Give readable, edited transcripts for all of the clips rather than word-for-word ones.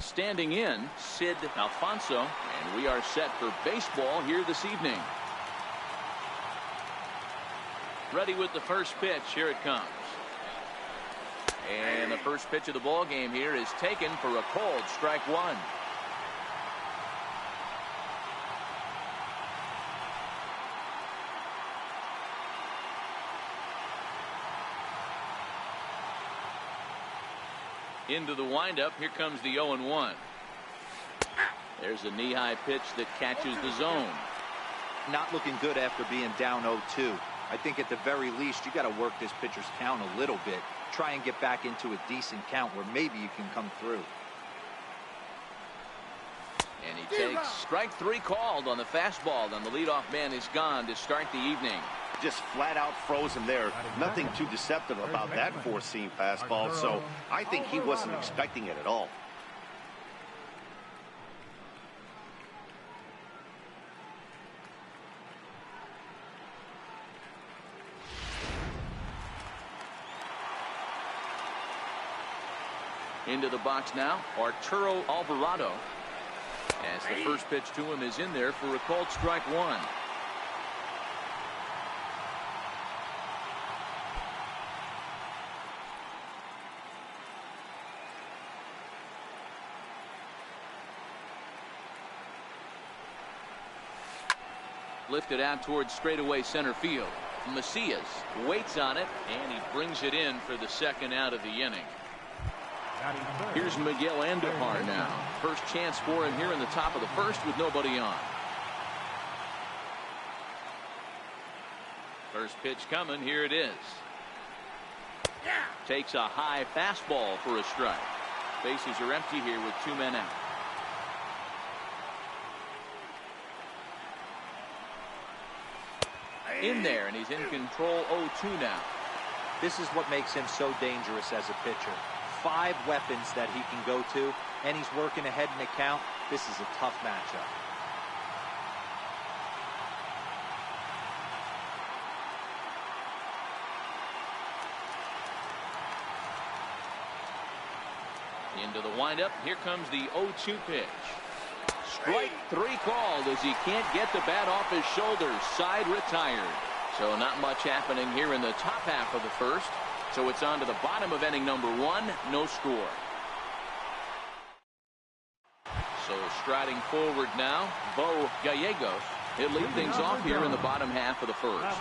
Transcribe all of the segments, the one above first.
Standing in, Sid Alfonso, and we are set for baseball here this evening. Ready with the first pitch. Here it comes. And the first pitch of the ball game here is taken for a called strike one. Into the windup. Here comes the 0-1. There's a knee-high pitch that catches the zone. Not looking good after being down 0-2. I think at the very least you got to work this pitcher's count a little bit. Try and get back into a decent count where maybe you can come through. And he takes strike three called on the fastball. And the leadoff man is gone to start the evening. Just flat out froze him there. Nothing too deceptive about that four-seam fastball, so I think he wasn't expecting it at all. Into the box now, Arturo Alvarado. As the first pitch to him is in there for a called strike one. Lifted out towards straightaway center field. Macias waits on it, and he brings it in for the second out of the inning. Here's Miguel Andujar now. First chance for him here in the top of the first with nobody on. First pitch coming. Here it is. Takes a high fastball for a strike. Bases are empty here with two men out. In there, and he's in control. 0-2 now. This is what makes him so dangerous as a pitcher. 5 weapons that he can go to, and he's working ahead in the count. This is a tough matchup. Into the windup. Here comes the 0-2 pitch. Strike three called as he can't get the bat off his shoulders. Side retired. So not much happening here in the top half of the first. So it's on to the bottom of inning number 1. No score. So striding forward now, Bo Gallegos. He'll lead things off here in the bottom half of the first.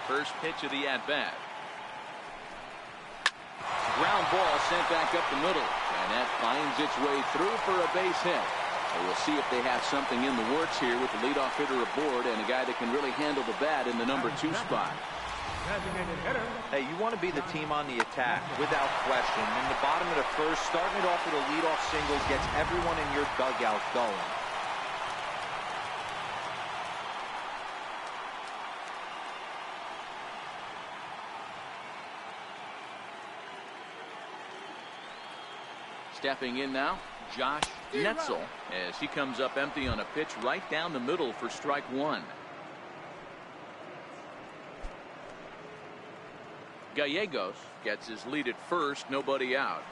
First pitch of the at-bat. Ground ball sent back up the middle, and that finds its way through for a base hit. So we'll see if they have something in the works here with the leadoff hitter aboard and a guy that can really handle the bat in the number 2 spot. Hey, you want to be the team on the attack without question. In the bottom of the first, starting it off with a leadoff single gets everyone in your dugout going. Stepping in now, Josh Netzel, as he comes up empty on a pitch right down the middle for strike one. Gallegos gets his lead at first, nobody out.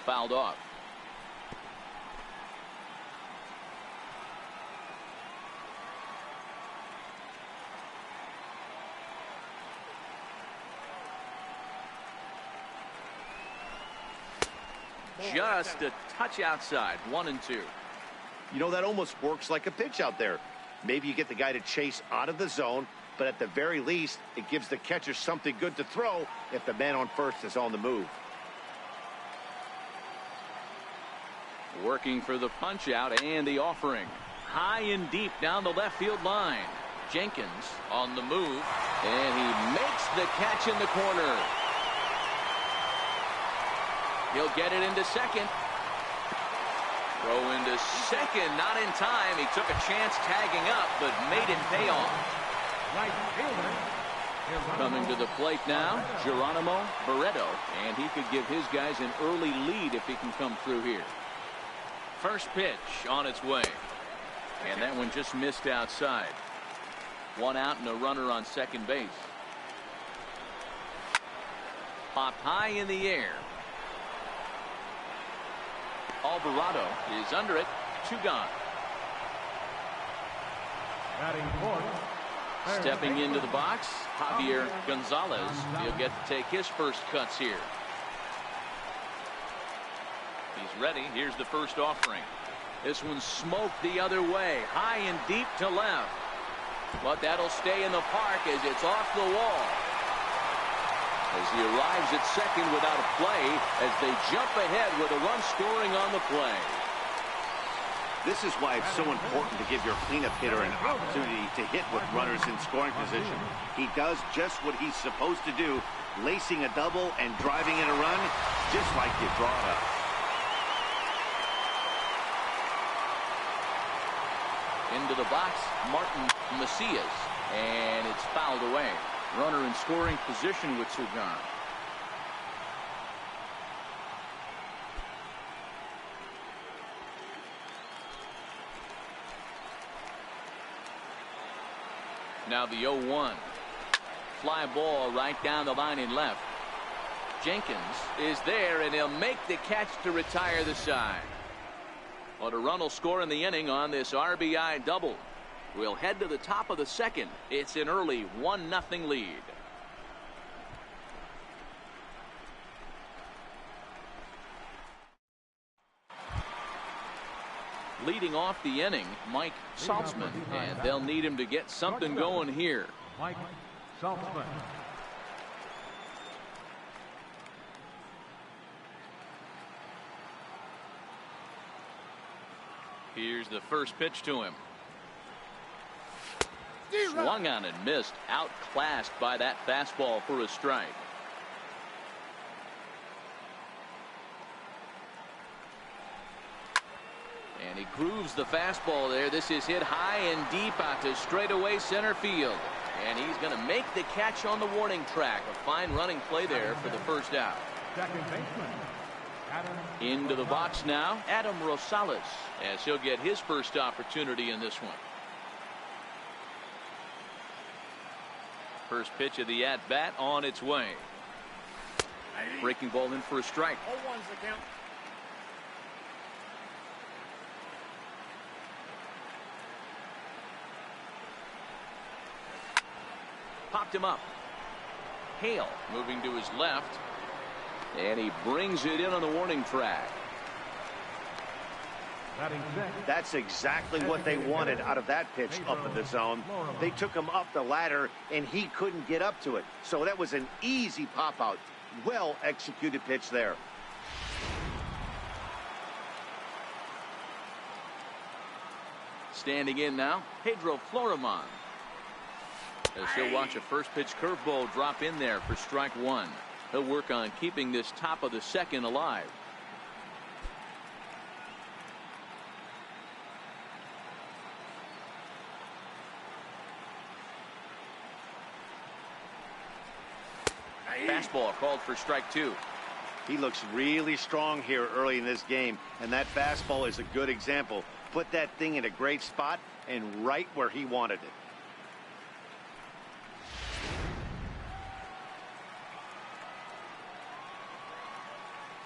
Fouled off. Just a touch outside. 1-2. You know, that almost works like a pitch out there. Maybe you get the guy to chase out of the zone, but at the very least, it gives the catcher something good to throw if the man on first is on the move. Working for the punch out and the offering. High and deep down the left field line. Jenkins on the move, and he makes the catch in the corner. He'll get it into second. Throw into second, not in time. He took a chance tagging up, but made it pay off. Coming to the plate now, Geronimo Barreto, and he could give his guys an early lead if he can come through here. First pitch on its way, and that one just missed outside. One out and a runner on second base. Popped high in the air. Alvarado is under it. 2 gone. Stepping into the box, Javier Gonzalez. He'll get to take his first cuts here. He's ready. Here's the first offering. This one smoked the other way, high and deep to left. But that'll stay in the park as it's off the wall. As he arrives at second without a play, as they jump ahead with a run scoring on the play. This is why it's so important to give your cleanup hitter an opportunity to hit with runners in scoring position. He does just what he's supposed to do, lacing a double and driving in a run, just like you brought up. Into the box, Martin Macias, and it's fouled away. Runner in scoring position with 2 gone. Now the 0-1. Fly ball right down the line in left. Jenkins is there, and he'll make the catch to retire the side. Well, a run will score in the inning on this RBI double. We'll head to the top of the second. It's an early 1-0 lead. Leading off the inning, Mike Saltzman, and they'll need him to get something going here. Mike Saltzman. Here's the first pitch to him. Swung on and missed, outclassed by that fastball for a strike. And he grooves the fastball there. This is hit high and deep out to straightaway center field. And he's going to make the catch on the warning track. A fine running play there for the first out. Second baseman. Into the box now, Adam Rosales, as he'll get his first opportunity in this one. First pitch of the at-bat on its way. Breaking ball in for a strike. 0-1's the count. Popped him up. Hale moving to his left. And he brings it in on the warning track. That's exactly what they wanted out of that pitch up in the zone. They took him up the ladder, and he couldn't get up to it. So that was an easy pop-out. Well-executed pitch there. Standing in now, Pedro Florimon. As he'll watch a first pitch curveball drop in there for strike 1. He'll work on keeping this top of the second alive. Fastball called for strike 2. He looks really strong here early in this game, and that fastball is a good example. Put that thing in a great spot and right where he wanted it.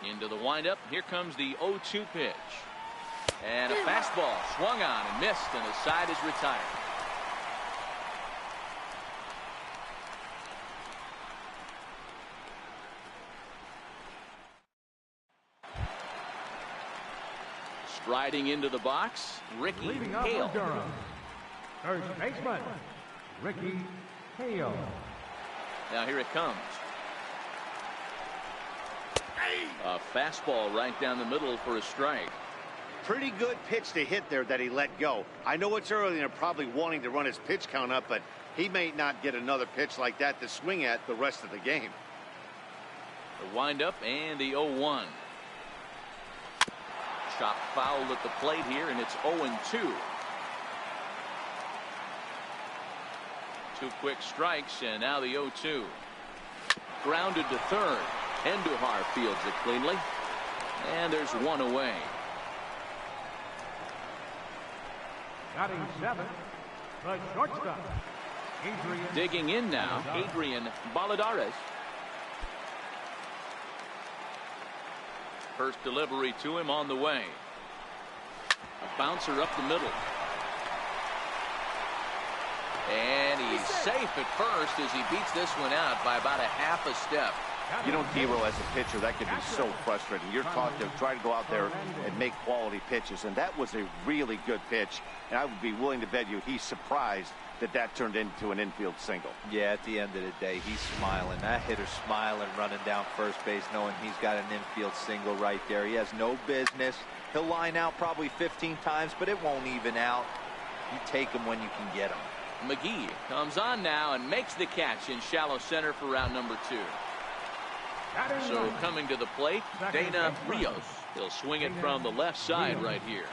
Into the windup. Here comes the 0-2 pitch. And a fastball swung on and missed, and the side is retired. Striding into the box, Ricky Leading up Hale. for Durham. First baseman, Ricky Hale. Now here it comes. A fastball right down the middle for a strike. Pretty good pitch to hit there that he let go. I know it's early and they're probably wanting to run his pitch count up, but he may not get another pitch like that to swing at the rest of the game. The windup and the 0-1. Chop foul at the plate here, and it's 0-2. 2 quick strikes, and now the 0-2. Grounded to third. Endujar fields it cleanly, and there's 1 away. Batting 7, the shortstop, Adrian. Digging in now, Adrian Balladares. First delivery to him on the way. A bouncer up the middle. And he's safe at first as he beats this one out by about a half a step. You know, Dero, as a pitcher, that can be so frustrating. You're taught to try to go out there and make quality pitches, and that was a really good pitch. And I would be willing to bet you he's surprised that that turned into an infield single. Yeah, at the end of the day, he's smiling. That hitter's smiling, running down first base, knowing he's got an infield single right there. He has no business. He'll line out probably 15 times, but it won't even out. You take him when you can get him. McGee comes on now and makes the catch in shallow center for round number 2. So coming to the plate, Dana Rios. He'll swing it from the left side right here.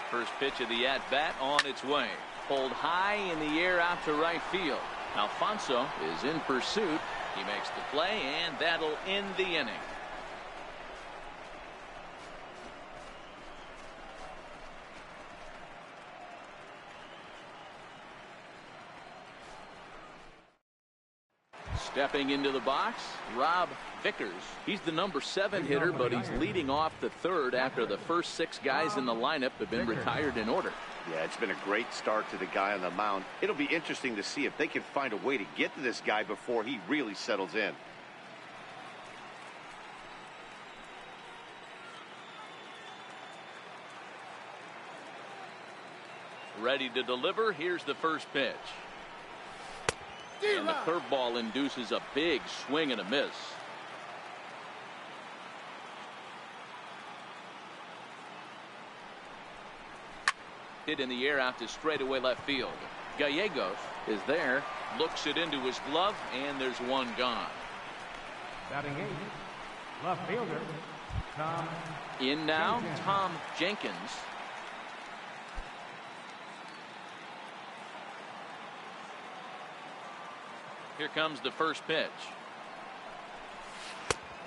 First pitch of the at-bat on its way. Pulled high in the air out to right field. Alfonso is in pursuit. He makes the play, and that'll end the inning. Stepping into the box, Rob Vickers. He's the number 7 hitter, but he's leading off the third after the first 6 guys in the lineup have been retired in order. Yeah, it's been a great start to the guy on the mound. It'll be interesting to see if they can find a way to get to this guy before he really settles in. Ready to deliver. Here's the first pitch. And the curveball induces a big swing and a miss. Hit in the air out to straightaway left field. Gallegos is there, looks it into his glove, and there's one gone. Batting 8, left fielder, Tom. In now, Tom Jenkins. Here comes the first pitch.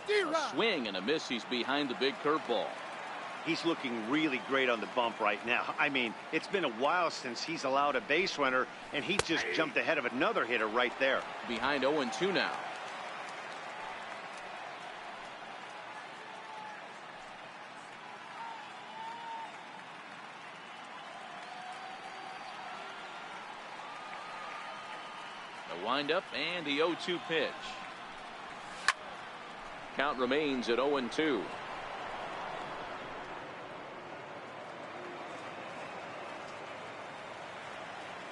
A swing and a miss. He's behind the big curveball. He's looking really great on the bump right now. I mean, it's been a while since he's allowed a base runner, and he just jumped ahead of another hitter right there. Behind 0-2 now. The windup and the 0-2 pitch. Count remains at 0-2.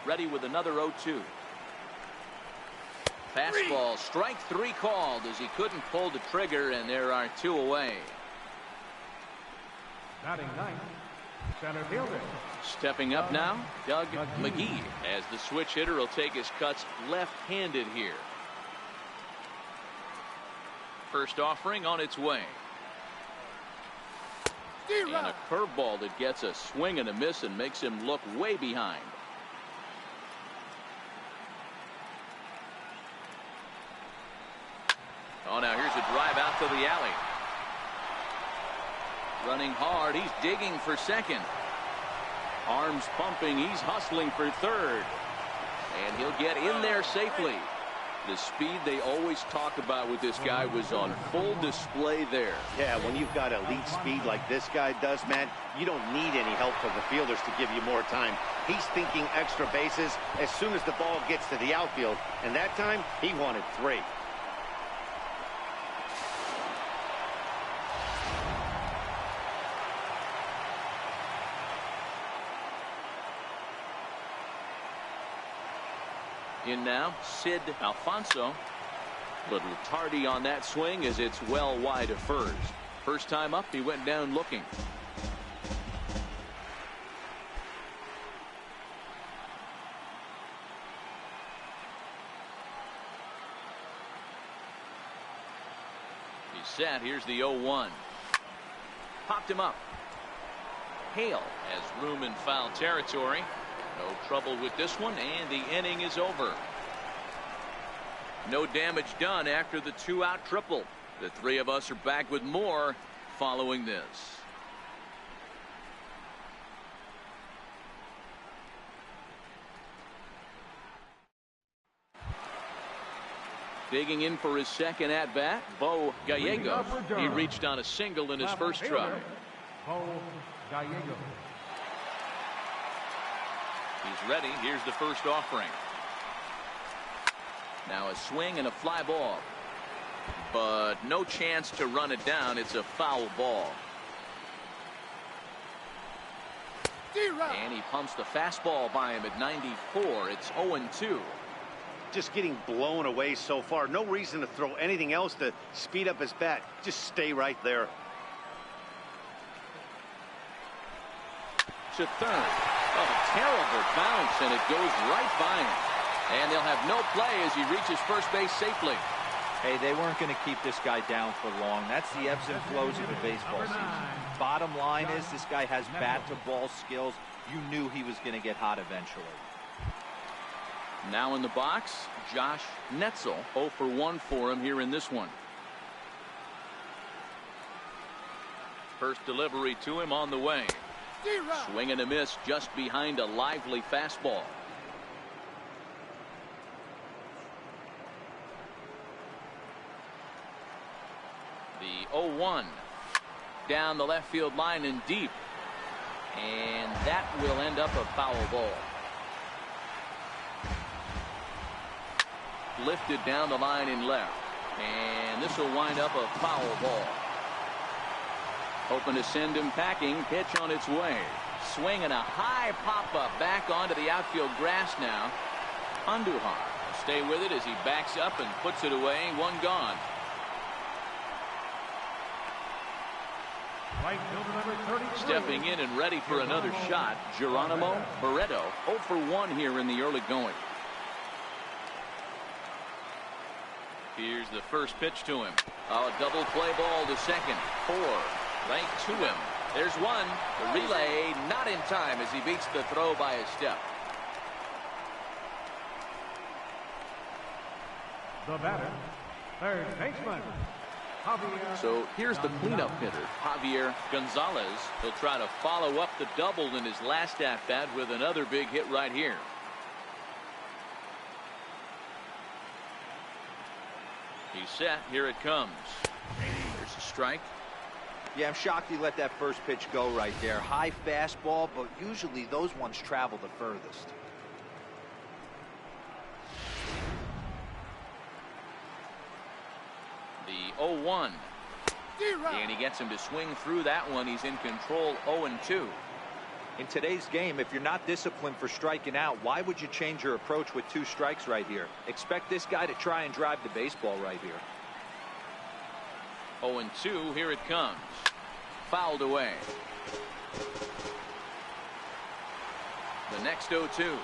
Ready with another 0-2. Fastball, strike 3 called as he couldn't pull the trigger, and there are 2 away. Batting 9, center fielder. Stepping up now, Doug McGee, as the switch hitter will take his cuts left-handed here. First offering on its way. And a curveball that gets a swing and a miss and makes him look way behind. Oh, now here's a drive out to the alley. Running hard, he's digging for second. Arms pumping, he's hustling for third. And he'll get in there safely. The speed they always talk about with this guy was on full display there. Yeah, when you've got elite speed like this guy does, man, you don't need any help from the fielders to give you more time. He's thinking extra bases as soon as the ball gets to the outfield, and that time he wanted 3. In now, Sid Alfonso. Little tardy on that swing as it's well wide of first. First time up, he went down looking. He's set. Here's the 0-1. Popped him up. Hale has room in foul territory. No trouble with this one, and the inning is over. No damage done after the 2-out triple. The three of us are back with more following this. Digging in for his second at-bat, Bo Gallego. He reached on a single in his first try. Bo Gallego. He's ready. Here's the first offering. Now a swing and a fly ball. But no chance to run it down. It's a foul ball. And he pumps the fastball by him at 94. It's 0-2. Just getting blown away so far. No reason to throw anything else to speed up his bat. Just stay right there. To third. Oh, a terrible bounce, and it goes right by him. And they'll have no play as he reaches first base safely. Hey, they weren't going to keep this guy down for long. That's the ebbs and flows of a baseball season. Bottom line is this guy has bat-to-ball skills. You knew he was going to get hot eventually. Now in the box, Josh Netzel. 0 for 1 for him here in this one. First delivery to him on the way. Swing and a miss just behind a lively fastball. The 0-1 down the left field line and deep, and that will end up a foul ball. Lifted down the line in left, and this will wind up a foul ball. Hoping to send him packing. Pitch on its way. Swing and a high pop-up back onto the outfield grass now. Andujar will stay with it as he backs up and puts it away. One gone. Right fielder number 33. Stepping in and ready for another shot, Geronimo Barreto. 0 for 1 here in the early going. Here's the first pitch to him. A double play ball to second. 4 right to him. There's one. The relay not in time as he beats the throw by a step. The batter, third baseman, Javier. So here's the cleanup hitter, Javier Gonzalez. He'll try to follow up the double in his last at-bat with another big hit right here. He's set. Here it comes. There's a strike. Yeah, I'm shocked he let that first pitch go right there. High fastball, but usually those ones travel the furthest. The 0-1. And he gets him to swing through that one. He's in control. 0-2. In today's game, if you're not disciplined for striking out, why would you change your approach with 2 strikes right here? Expect this guy to try and drive the baseball right here. 0-2. Here it comes. Fouled away. The next 0-2.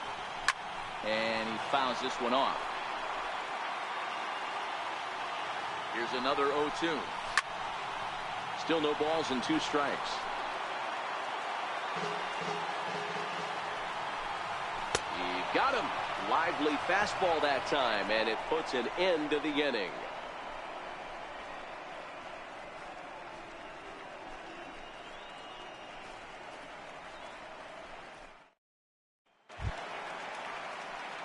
And he fouls this one off. Here's another 0-2. Still no balls and 2 strikes. He got him. Lively fastball that time, and it puts an end to the inning.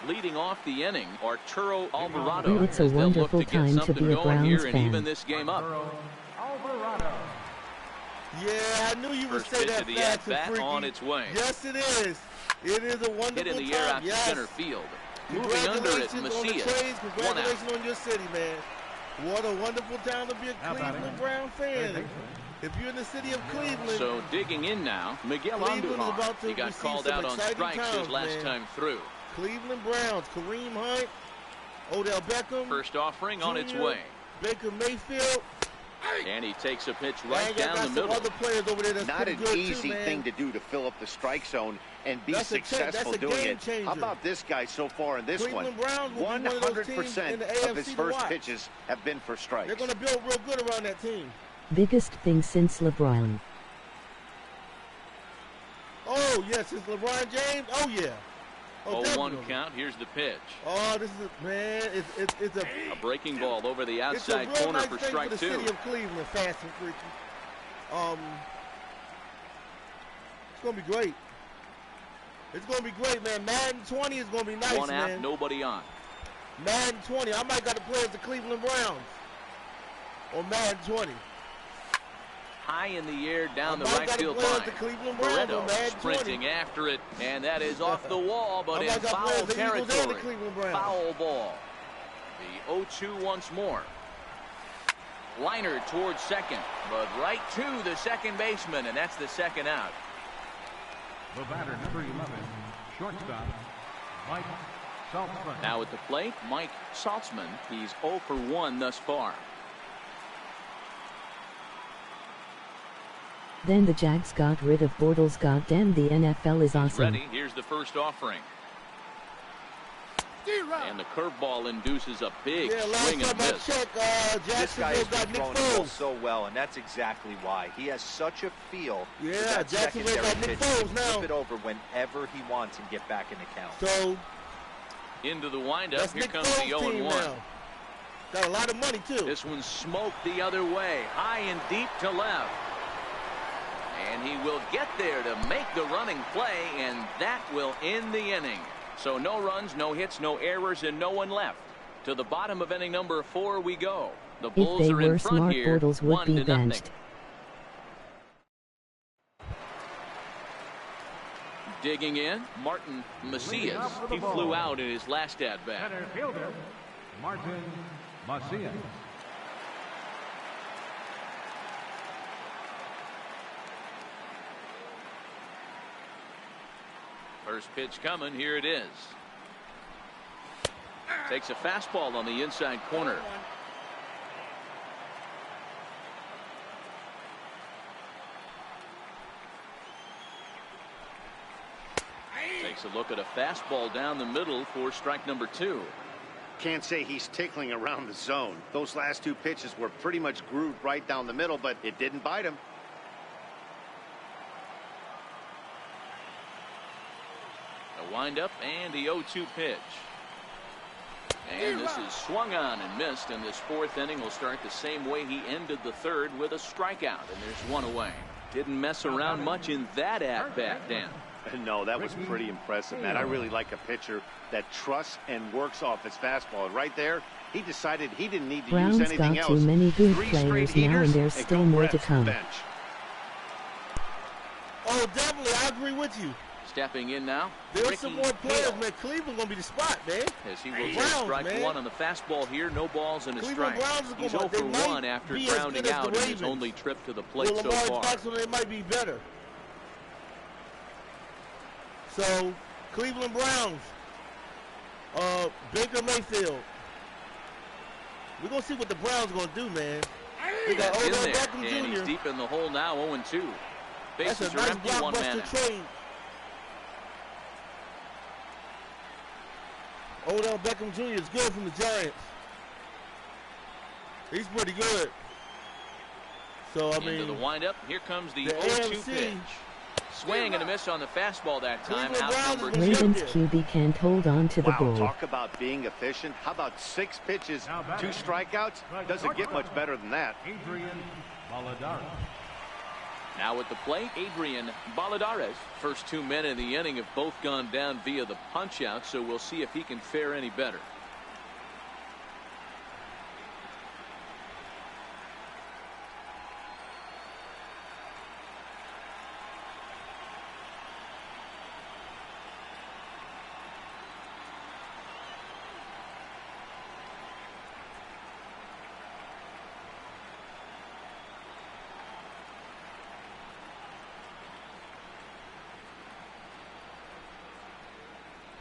Leading off the inning, Arturo Alvarado. It's a wonderful time to be a Browns fan. Even this game up. Alvarado. Yeah, I knew you would say that fast and freaky. On its way. Yes, it is. It is a wonderful hit in the air out to center field. Moving under it, Macias. Congratulations on your city, man. What a wonderful time to be a Cleveland Brown fan. If you're in the city of Cleveland. So digging in now, Miguel Andujar. He got called out on strikes his last time through. Cleveland Browns, Kareem Hunt, Odell Beckham. First offering on its way. Baker Mayfield. And he takes a pitch right down the middle. Other players over there that's not an easy too, thing to do, to fill up the strike zone and be successful doing it. How about this guy so far in this Cleveland one? 100% of his first pitches have been for strikes. They're going to build real good around that team. Biggest thing since LeBron. Oh, yes, it's LeBron James. Oh, yeah. Oh, 0-1 count. Here's the pitch. Oh, this is man. It's A breaking ball over the outside it's a real corner nice for thing strike for the 2. city of Cleveland, fast and freaky. It's gonna be great. It's gonna be great, man. Madden 20 is gonna be nice, One out, man. nobody on. Madden 20. I might got to play as the Cleveland Browns on Madden 20. High in the air down the right field line. Barreto sprinting after it, and that is off the wall, but in foul territory. Foul ball. The 0-2 once more. Liner towards second, but right to the second baseman, and that's the second out. The batter, number 11, shortstop, Mike Saltzman. Now at the plate, Mike Saltzman. He's 0 for 1 thus far. Then the Jags got rid of Bortles. Goddamn, the NFL is awesome. Ready. Here's the first offering. And the curveball induces a big swing and miss. This guy has been throwing the ball so well, and that's exactly why. He has such a feel for that secondary pitch. He can flip it over whenever he wants and get back in the count. So into the windup. Here comes the 0-1. Got a lot of money too. This one smoked the other way, high and deep to left. And he will get there to make the running play, and that will end the inning. So no runs, no hits, no errors, and no one left. To the bottom of inning number 4 we go. The Bulls if they are in were front smart, here, Bortles would be 1-0. benched. Digging in, Martin Macias. He flew out in his last at-bat. Center fielder, Martin Macias. First pitch coming. Here it is. Takes a fastball on the inside corner. Takes a look at a fastball down the middle for strike number 2. Can't say he's tickling around the zone. Those last 2 pitches were pretty much grooved right down the middle, but it didn't bite him. A windup and the 0-2 pitch. And this is swung on and missed, and this 4th inning will start the same way he ended the 3rd, with a strikeout, and there's 1 away. Didn't mess around much in that at-bat, Dan. No, that was pretty impressive, man. I really like a pitcher that trusts and works off his fastball. Right there, he decided he didn't need to Browns use anything got else. too many good 3 players straight now, and heaters, there's still more to come. Oh, definitely, I agree with you. Stepping in now, There's some more players, man. Cleveland gonna be the spot, man. As he will take strike 1 on the fastball here, no balls in a strike. He's 0 for 1 after grounding out in his only trip to the plate so far. They might be better. So, Cleveland Browns, Baker Mayfield. We're gonna see what the Browns gonna do, man. They got That's in Odell there, Beckham and he's Jr. deep in the hole now, 0-2. That's Bases a are nice empty, 1 man blockbuster out. trade. Odell Beckham Jr. is good from the Giants. He's pretty good. So, I mean, into the windup. Here comes the the 0-2 AFC. pitch. Swing and a miss on the fastball that time. Cleveland Out Browns number is 2. Ravens QB can't hold on to the Wow, ball. talk about being efficient. How about 6 pitches, 2 strikeouts? Doesn't get much better than that. Adrian Valadares. Now at the plate, Adrian Valadares. First 2 men in the inning have both gone down via the punch-out, so we'll see if he can fare any better.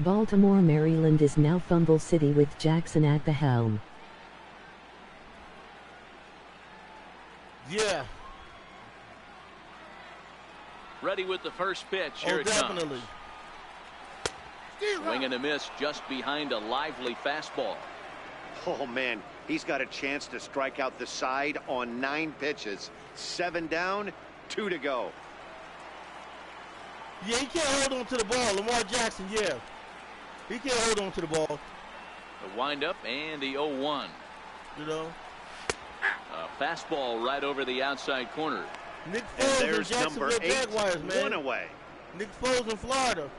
Baltimore, Maryland is now Fumble City with Jackson at the helm. yeah. Ready with the first pitch. Here Oh, it definitely. comes. Swing and a miss just behind a lively fastball. Oh, man, he's got a chance to strike out the side on 9 pitches. 7 down, 2 to go. Yeah, he can't hold on to the ball. Lamar Jackson, yeah. He can't hold on to the ball. The windup and the 0-1. You know? A fastball right over the outside corner. Nick And Foles there's and number Jacksonville 8, Jaguars, man. 1 away. Nick Foles in Florida.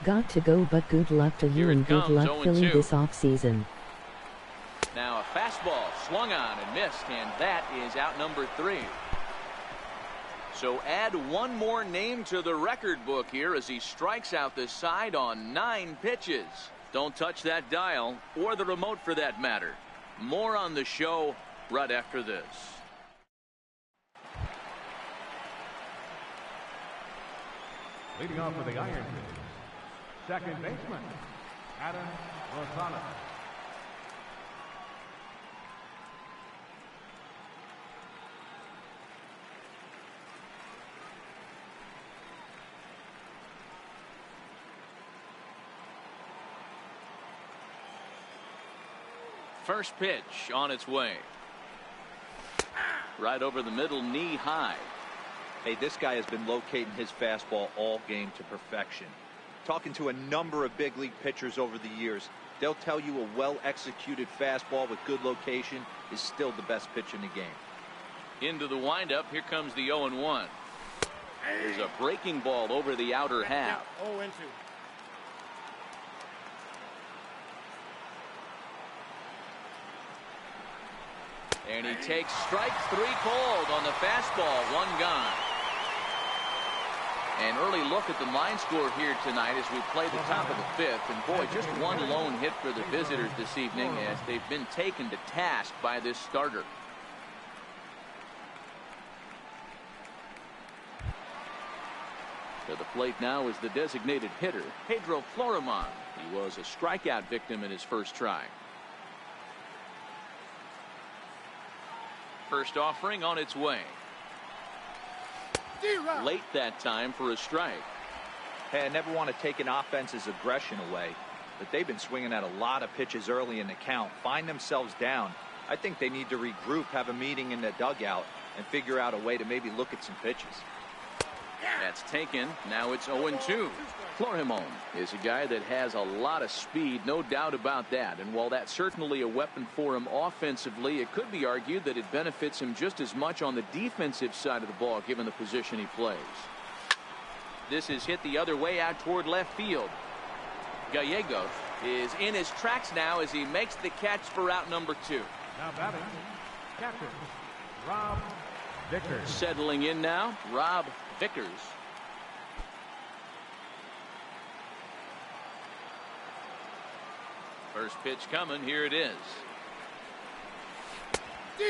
Got to go, but good luck to you Here it and good comes, luck 0-2. filling this offseason. Now a fastball swung on and missed, and that is out number 3. So add one more name to the record book here as he strikes out the side on 9 pitches. Don't touch that dial or the remote for that matter. More on the show right after this. Leading off for the Iron Fist, second baseman, Adam Rosales. First pitch on its way. Right over the middle, knee high. Hey, this guy has been locating his fastball all game to perfection. Talking to a number of big league pitchers over the years, they'll tell you a well-executed fastball with good location is still the best pitch in the game. Into the windup. Here comes the 0-1. There's a breaking ball over the outer half. 0-2. And he takes strike 3 called on the fastball. 1 gone. An early look at the line score here tonight as we play the top of the 5th. And boy, just one lone hit for the visitors this evening as they've been taken to task by this starter. To the plate now is the designated hitter, Pedro Florimon. He was a strikeout victim in his first try. First offering on its way. Late that time for a strike. Hey, I never want to take an offense's aggression away, but they've been swinging at a lot of pitches early in the count, find themselves down. I think they need to regroup, have a meeting in the dugout, and figure out a way to maybe look at some pitches. That's taken. Now it's 0-2. Florimon is a guy that has a lot of speed, no doubt about that. And while that's certainly a weapon for him offensively, it could be argued that it benefits him just as much on the defensive side of the ball, given the position he plays. This is hit the other way out toward left field. Gallegos is in his tracks now as he makes the catch for out number 2. Now batting, catcher, Rob Vickers. Settling in now, Rob Vickers. First pitch coming. Here it is.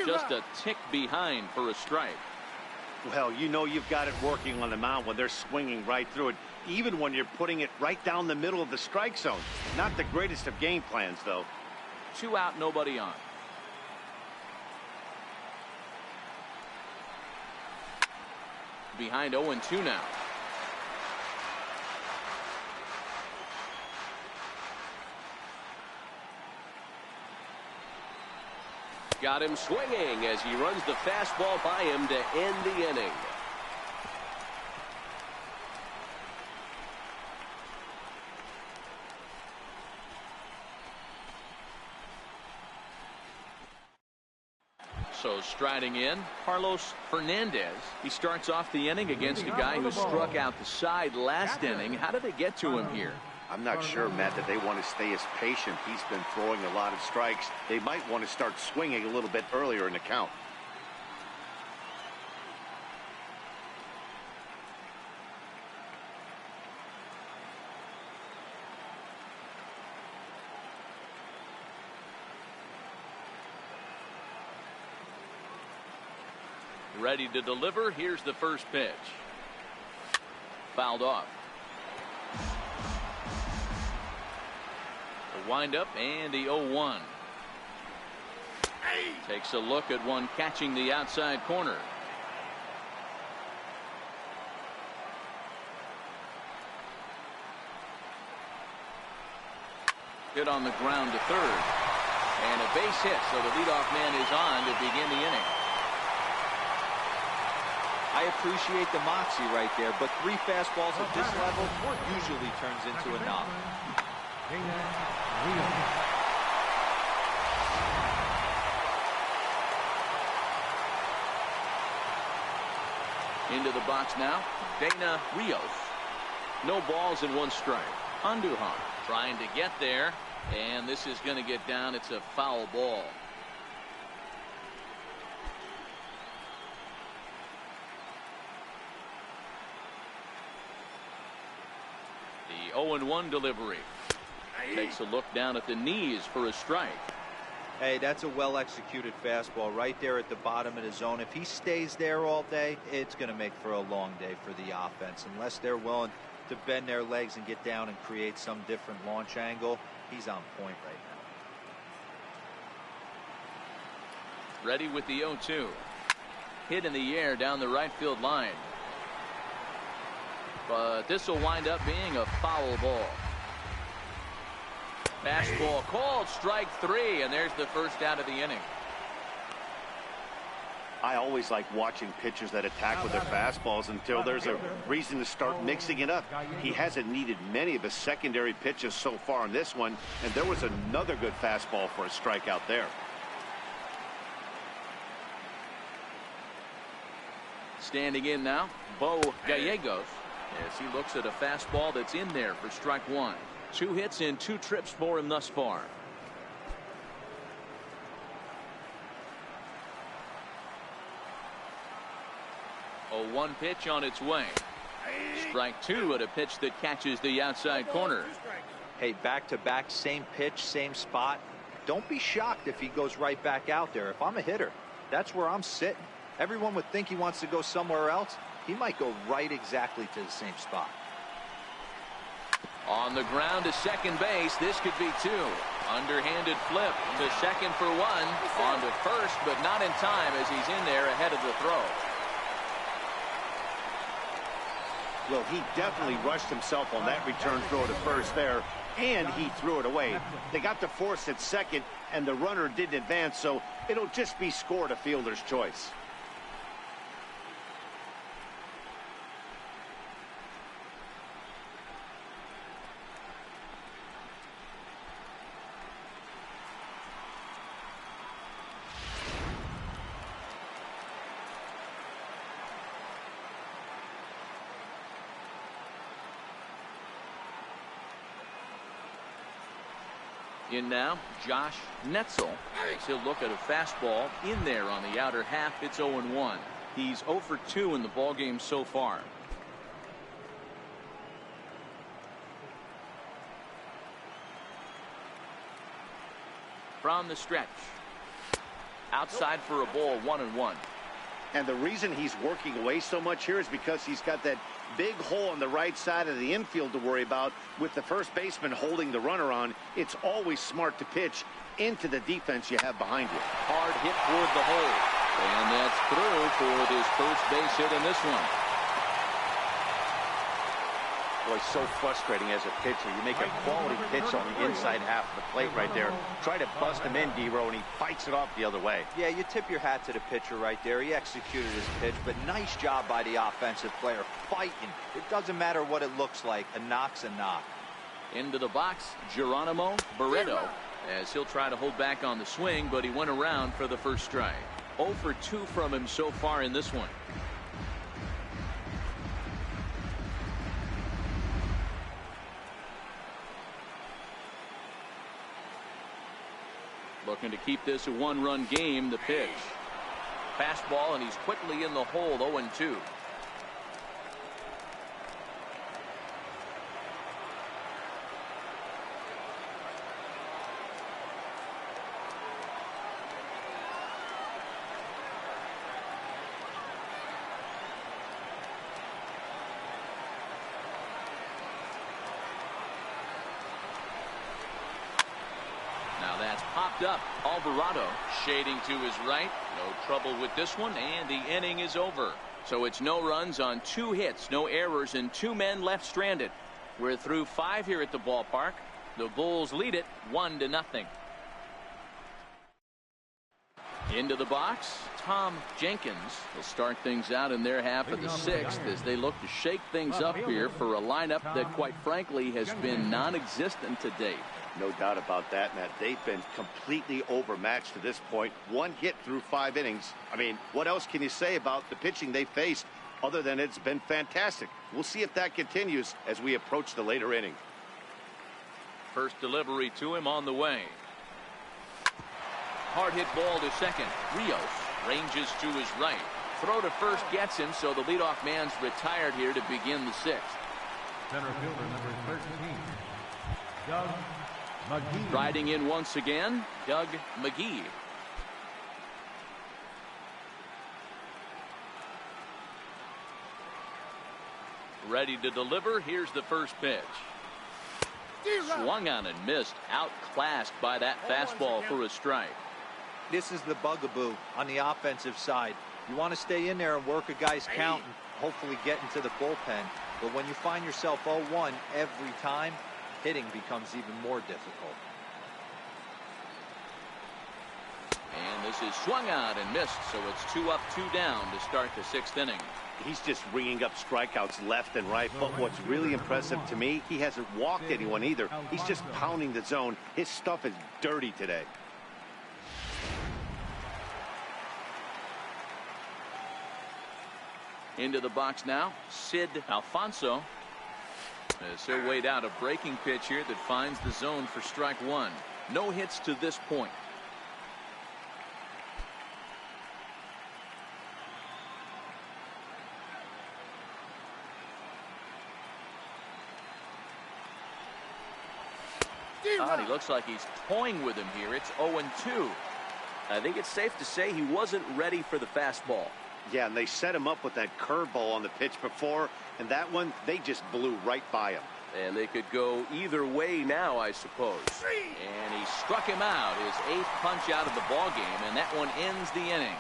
Just a tick behind for a strike. Well, you know you've got it working on the mound when they're swinging right through it, even when you're putting it right down the middle of the strike zone. Not the greatest of game plans, though. 2 out, nobody on. Behind 0-2 now. Got him swinging as he runs the fastball by him to end the inning. So striding in, Carlos Fernandez. He starts off the inning against a guy who struck out the side last inning. How did they get to him here? I'm not sure, Matt, that they want to stay as patient. He's been throwing a lot of strikes. They might want to start swinging a little bit earlier in the count. Ready to deliver. Here's the first pitch. Fouled off. The windup and the 0-1. Takes a look at one catching the outside corner. Hit on the ground to third. And a base hit, so the leadoff man is on to begin the inning. I appreciate the moxie right there, but 3 fastballs at this level usually turns into a knock. Into the box now, Dana Rios. No balls and 1 strike. Andujar trying to get there, and this is going to get down. It's a foul ball. The 0-1 delivery. Takes a look down at the knees for a strike. Hey, that's a well-executed fastball right there at the bottom of the zone. If he stays there all day, it's going to make for a long day for the offense. Unless they're willing to bend their legs and get down and create some different launch angle, he's on point right now. Ready with the 0-2. Hit in the air down the right field line. But this will wind up being a foul ball. Fastball called, strike 3, and there's the first out of the inning. I always like watching pitchers that attack with their fastballs until there's a reason to start mixing it up. He hasn't needed many of his secondary pitches so far in this one, and there was another good fastball for a strikeout there. Standing in now, Bo Gallegos, as he looks at a fastball that's in there for strike 1. 2 hits and 2 trips for him thus far. A 1 pitch on its way. Strike 2 at a pitch that catches the outside corner. Hey, back-to-back, same pitch, same spot. Don't be shocked if he goes right back out there. If I'm a hitter, that's where I'm sitting. Everyone would think he wants to go somewhere else. He might go right exactly to the same spot. On the ground to second base. This could be 2. Underhanded flip to second for 1. On to first, but not in time as he's in there ahead of the throw. Well, he definitely rushed himself on that return throw to first there, and he threw it away. They got the force at second, and the runner didn't advance, so it'll just be scored a fielder's choice. In now, Josh Netzel. He'll look at a fastball in there on the outer half. It's 0-1. He's 0 for 2 in the ballgame so far. From the stretch. Outside for a ball, 1-1. And the reason he's working away so much here is because he's got that big hole on the right side of the infield to worry about. With the first baseman holding the runner on, it's always smart to pitch into the defense you have behind you. Hard hit toward the hole. And that's through for this first base hit in this one. Boy, so frustrating as a pitcher. You make a quality pitch on the inside half of the plate right there. Try to bust him in, D-Row, and he fights it off the other way. Yeah, you tip your hat to the pitcher right there. He executed his pitch, but nice job by the offensive player fighting. It doesn't matter what it looks like. A knock's a knock. Into the box, Geronimo Barreto, as he'll try to hold back on the swing, but he went around for the first strike. 0 for 2 from him so far in this one. Looking to keep this a 1-run game. The pitch. Fastball, and he's quickly in the hole. 0-2. Popped up. Alvarado shading to his right. No trouble with this one, and the inning is over. So it's no runs on 2 hits, no errors, and 2 men left stranded. We're through 5 here at the ballpark. The Bulls lead it 1-0. Into the box, Tom Jenkins will start things out in their half of the sixth as they look to shake things up here for a lineup that quite frankly has been non-existent to date. No doubt about that, Matt. They've been completely overmatched to this point. One hit through 5 innings. I mean, what else can you say about the pitching they faced other than it's been fantastic? We'll see if that continues as we approach the later inning. First delivery to him on the way. Hard hit ball to second. Rios ranges to his right. Throw to first gets him, so the leadoff man's retired here to begin the sixth. Center fielder number 13, Doug McGee. Riding in once again, Doug McGee. Ready to deliver. Here's the first pitch. Swung on and missed. Outclassed by that fastball for a strike. This is the bugaboo on the offensive side. You want to stay in there and work a guy's count and hopefully get into the bullpen. But when you find yourself 0-1 every time, hitting becomes even more difficult. And this is swung on and missed, so it's 2 up, 2 down to start the sixth inning. He's just ringing up strikeouts left and right. But what's really impressive to me, he hasn't walked anyone either. He's just pounding the zone. His stuff is dirty today. Into the box now, Sid Alfonso. As he'll wait out a breaking pitch here that finds the zone for strike one. No hits to this point. He looks like he's toying with him here. It's 0-2. I think it's safe to say he wasn't ready for the fastball. Yeah, and they set him up with that curveball on the pitch before, and that one, they just blew right by him. And they could go either way now, I suppose. And he struck him out, his 8th punch out of the ball game, and that one ends the inning.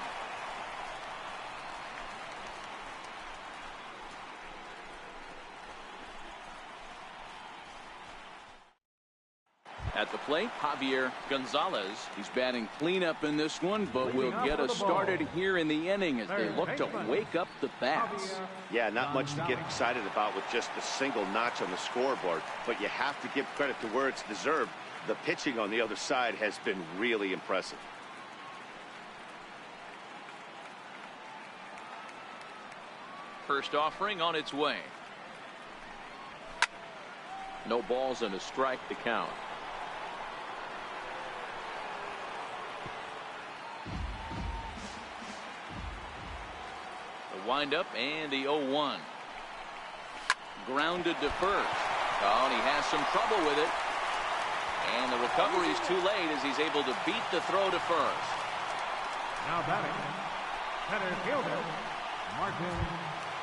At the plate, Javier Gonzalez. He's batting cleanup in this one, but will get us started here in the inning as they look to wake up the bats. Yeah, not much to get excited about with just a single notch on the scoreboard, but you have to give credit to where it's deserved. The pitching on the other side has been really impressive. First offering on its way. No balls and a strike to count. Windup and the 0-1. Grounded to first. Oh, and he has some trouble with it. And the recovery is too late as he's able to beat the throw to first. Now batting, center fielder, Martin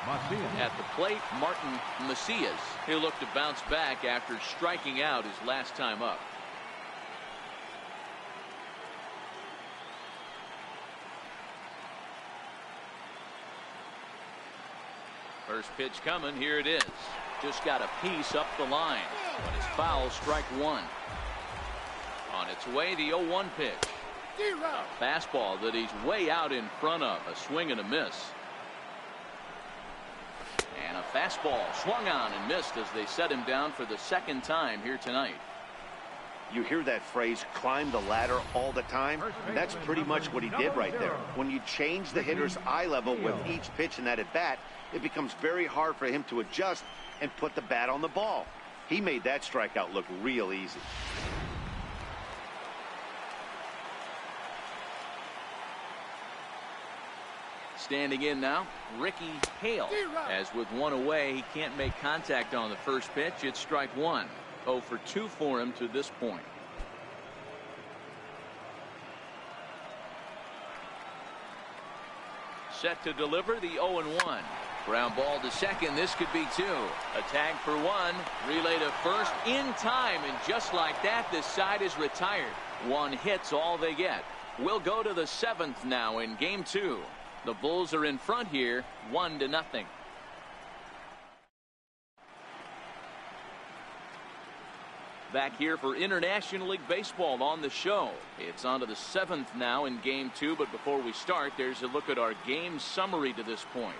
Macias. At the plate, Martin Macias. He'll look to bounce back after striking out his last time up. First pitch coming. Here it is. Just got a piece up the line. But it's foul, strike one. On its way, the 0-1 pitch. A fastball that he's way out in front of. A swing and a miss. And a fastball swung on and missed as they set him down for the second time here tonight. You hear that phrase, climb the ladder, all the time. And that's pretty much what he did right there. When you change the hitter's eye level with each pitch in that at bat, it becomes very hard for him to adjust and put the bat on the ball. He made that strikeout look real easy. Standing in now, Ricky Hale. As with one away, he can't make contact on the first pitch. It's strike one. 0 for 2 for him to this point. Set to deliver the 0-1. Ground ball to second. This could be 2. A tag for 1. Relay to first in time. And just like that, this side is retired. 1 hit's all they get. We'll go to the 7th now in game 2. The Bulls are in front here, 1-0. Back here for International League Baseball on the show. It's on to the 7th now in Game 2, but before we start, there's a look at our game summary to this point.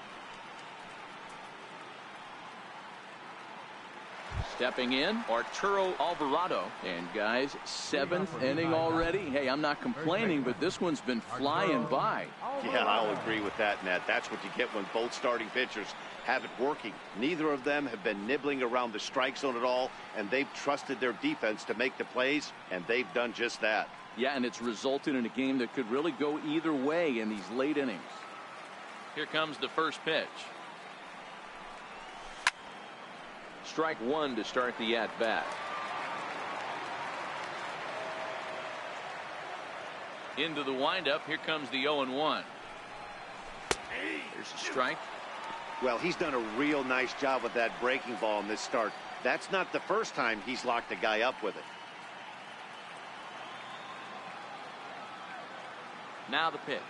Stepping in, Arturo Alvarado. And guys, 7th inning already. Hey, I'm not complaining, but this one's been flying by. Yeah, I'll agree with that, Ned. That's what you get when both starting pitchers have it working. Neither of them have been nibbling around the strike zone at all, and they've trusted their defense to make the plays, and they've done just that. Yeah, and it's resulted in a game that could really go either way in these late innings. Here comes the first pitch. Strike one to start the at-bat. Into the windup. Here comes the 0-1. Here's a strike. Well, he's done a real nice job with that breaking ball in this start. That's not the first time he's locked a guy up with it. Now the pitch.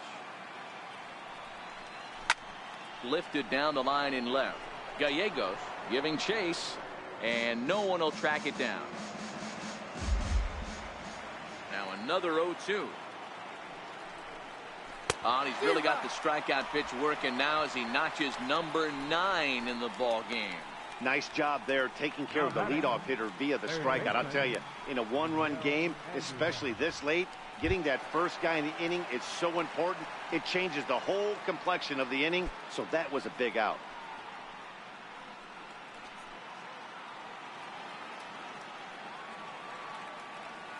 Lifted down the line in left. Gallegos giving chase, and no one will track it down. Now another 0-2. Oh, he's really got the strikeout pitch working now as he notches number 9 in the ball game. Nice job there taking care of the leadoff hitter via the strikeout. I'll tell you, in a one-run game, especially this late, getting that first guy in the inning is so important. It changes the whole complexion of the inning, so that was a big out.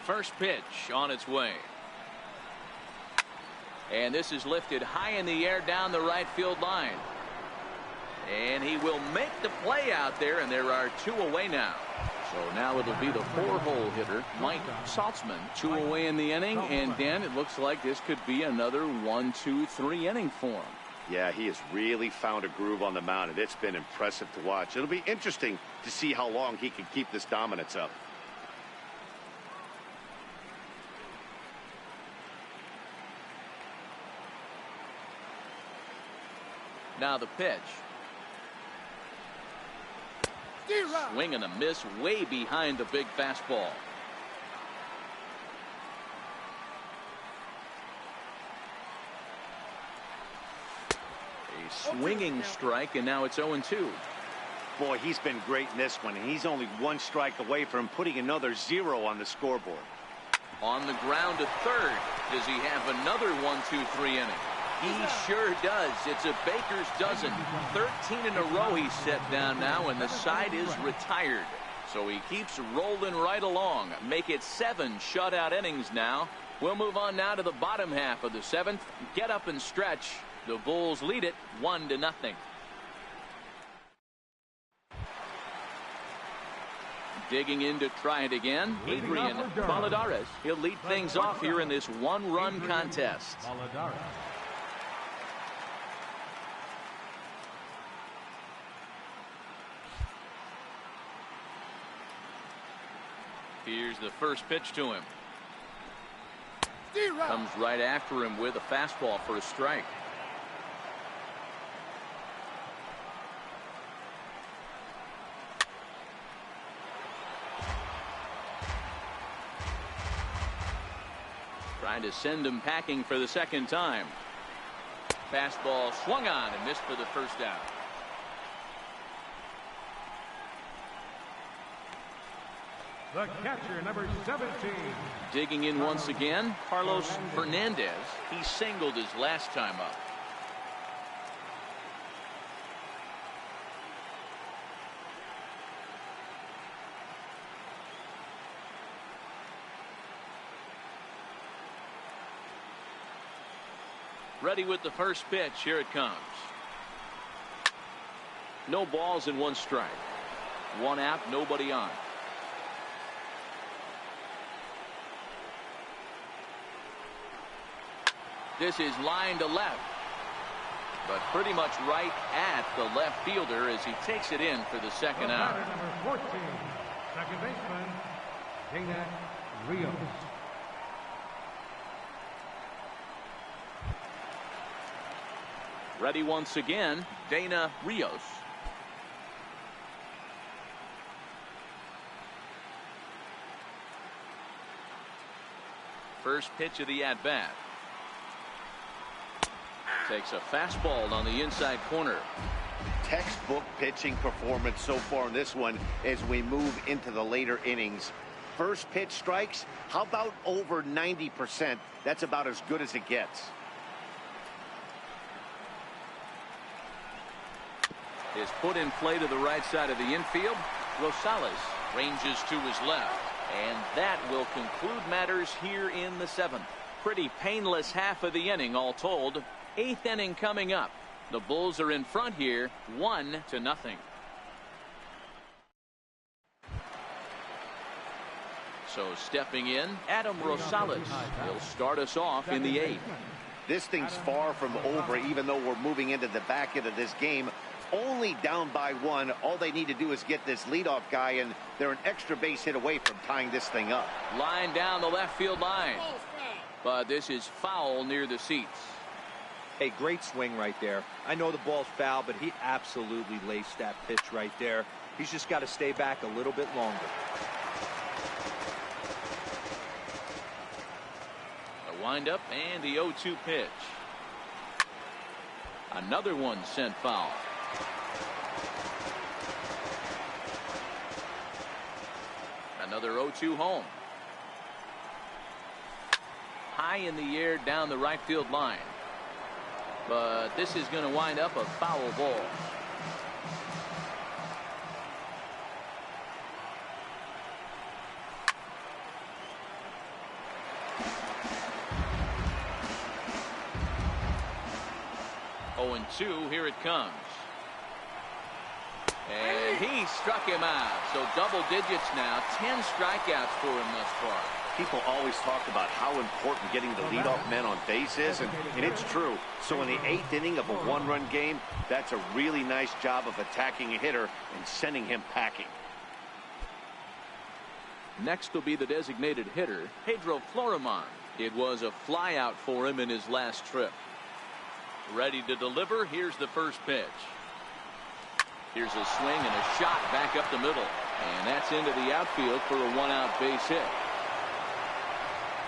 First pitch on its way. And this is lifted high in the air down the right field line. And he will make the play out there, and there are 2 away now. So now it'll be the 4-hole hitter, Mike Saltzman. 2 away in the inning, and Dan, it looks like this could be another 1-2-3 inning for him. Yeah, he has really found a groove on the mound, and it's been impressive to watch. It'll be interesting to see how long he can keep this dominance up. Now the pitch. Swing and a miss way behind the big fastball. A swinging strike, and now it's 0-2. Boy, he's been great in this one, and he's only 1 strike away from putting another 0 on the scoreboard. On the ground to third. Does he have another 1-2-3 inning? He sure does. It's a baker's dozen. 13 in a row he's set down now, and the side is retired. So he keeps rolling right along. Make it 7 shutout innings now. We'll move on now to the bottom half of the 7th. Get up and stretch. The Bulls lead it 1-0. Digging in to try it again, Adrian Valladares. He'll lead things off here in this 1-run contest. Here's the first pitch to him. Comes right after him with a fastball for a strike. Trying to send him packing for the second time. Fastball swung on and missed for the first out. The catcher, number 17. Digging in once again, Carlos Fernandez. He singled his last time up. Ready with the first pitch. Here it comes. No balls and 1 strike. 1 out, nobody on. This is line to left, but pretty much right at the left fielder as he takes it in for the second out. Number 14, second baseman, Dana Rios. Ready once again, Dana Rios. First pitch of the at-bat. Takes a fastball on the inside corner. Textbook pitching performance so far in this one as we move into the later innings. First pitch strikes, how about over 90%? That's about as good as it gets. Is put in play to the right side of the infield. Rosales ranges to his left. And that will conclude matters here in the 7th. Pretty painless half of the inning all told. 8th inning coming up. The Bulls are in front here, 1-0. So stepping in, Adam Rosales. He'll start us off in the 8th. This thing's far from over, even though we're moving into the back end of this game. Only down by 1. All they need to do is get this leadoff guy, and they're an extra base hit away from tying this thing up. Line down the left field line. But this is foul near the seats. Hey, great swing right there. I know the ball's foul, but he absolutely laced that pitch right there. He's just got to stay back a little bit longer. The windup and the 0-2 pitch. Another one sent foul. Another 0-2 home. High in the air down the right field line. But this is going to wind up a foul ball. Oh, and 2, here it comes. And he struck him out. So double digits now. 10 strikeouts for him thus far. People always talk about how important getting the leadoff men on base is, and it's true. So in the 8th inning of a one-run game, that's a really nice job of attacking a hitter and sending him packing. Next will be the designated hitter, Pedro Florimon. It was a flyout for him in his last trip. Ready to deliver. Here's the first pitch. Here's a swing and a shot back up the middle. And that's into the outfield for a one-out base hit.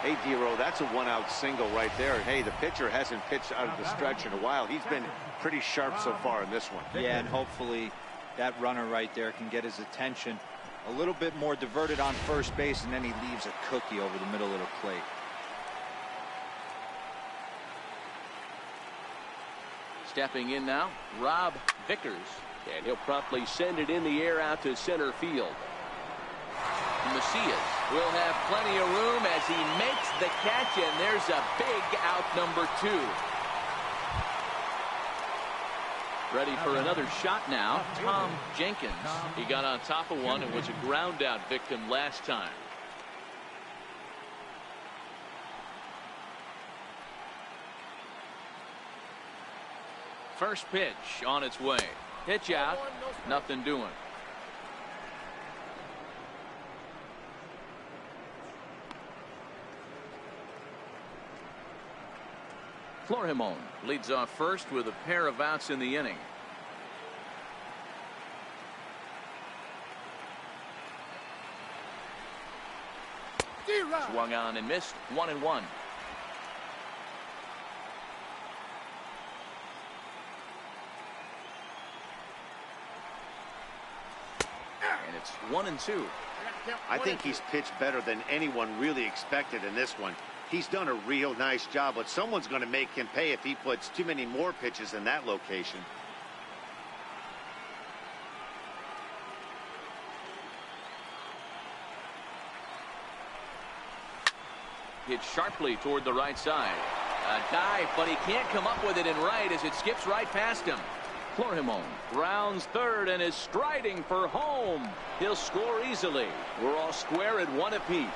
Hey, D-Row, that's a one-out single right there. And, hey, the pitcher hasn't pitched out of the stretch in a while. He's been pretty sharp so far in this one. Yeah, and hopefully that runner right there can get his attention. A little bit more diverted on first base, and then he leaves a cookie over the middle of the plate. Stepping in now, Rob Vickers. And he'll promptly send it in the air out to center field. Macias will have plenty of room as he makes the catch, and there's a big out number 2. Ready for another shot now, Tom Jenkins. He got on top of one and was a ground out victim last time. First pitch on its way. Pitch out, nothing doing. Florimon leads off first with a pair of outs in the inning. Swung on and missed. 1-1. And it's 1-2. I think he's pitched better than anyone really expected in this one. He's done a real nice job, but someone's going to make him pay if he puts too many more pitches in that location. Hit sharply toward the right side. A dive, but he can't come up with it in right as it skips right past him. Florimon rounds third and is striding for home. He'll score easily. We're all square at 1 apiece.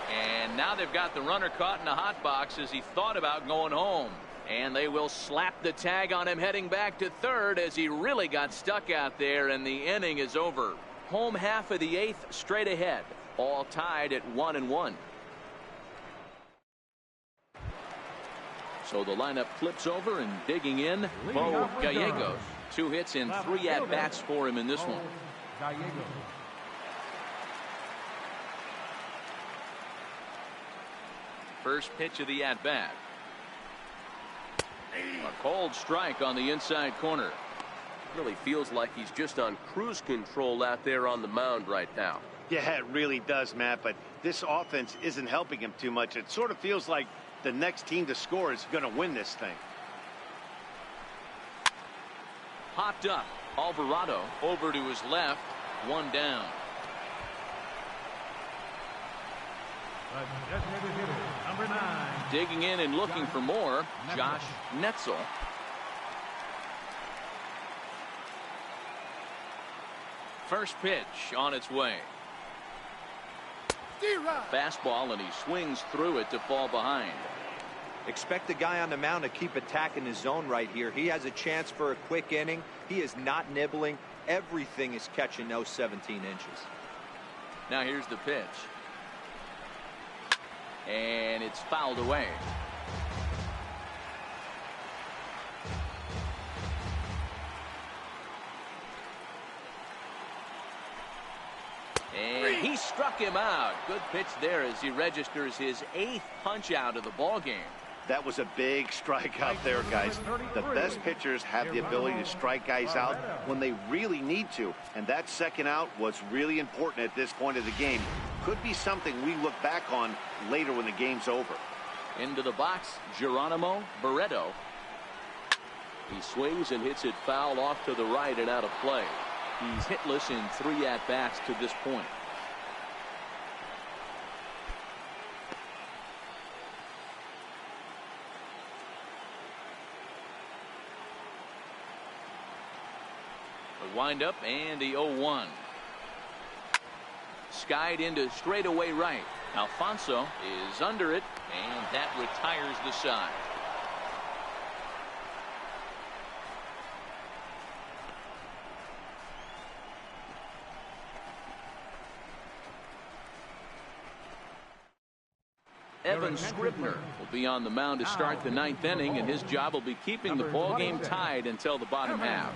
And now they've got the runner caught in the hot box as he thought about going home. And they will slap the tag on him heading back to third as he really got stuck out there, and the inning is over. Home half of the 8th straight ahead. All tied at 1-1. So the lineup flips over, and digging in, Bo Gallegos. 2 hits and 3 at-bats for him in this one. First pitch of the at-bat. A cold strike on the inside corner. Really feels like he's just on cruise control out there on the mound right now. Yeah, it really does, Matt, but this offense isn't helping him too much. It sort of feels like the next team to score is going to win this thing. Popped up. Alvarado over to his left. One down. Designated hitter, number 9. Digging in and looking for more, Josh Netzel. First pitch on its way. Fastball, and he swings through it to fall behind. Expect the guy on the mound to keep attacking his zone right here. He has a chance for a quick inning. He is not nibbling. Everything is catching those 17 inches. Now here's the pitch. And it's fouled away. And he struck him out. Good pitch there as he registers his 8th punch out of the ball game. That was a big strike out there, guys. The best pitchers have the ability to strike guys out when they really need to, and that second out was really important at this point of the game. Could be something we look back on later when the game's over. Into the box, Geronimo Barreto. He swings and hits it foul off to the right and out of play. He's hitless in 3 at-bats to this point. The windup and the 0-1. Skied into straightaway right. Alfonso is under it, and that retires the side. Evan Scribner will be on the mound to start the 9th inning, and his job will be keeping the ball game tied until the bottom half.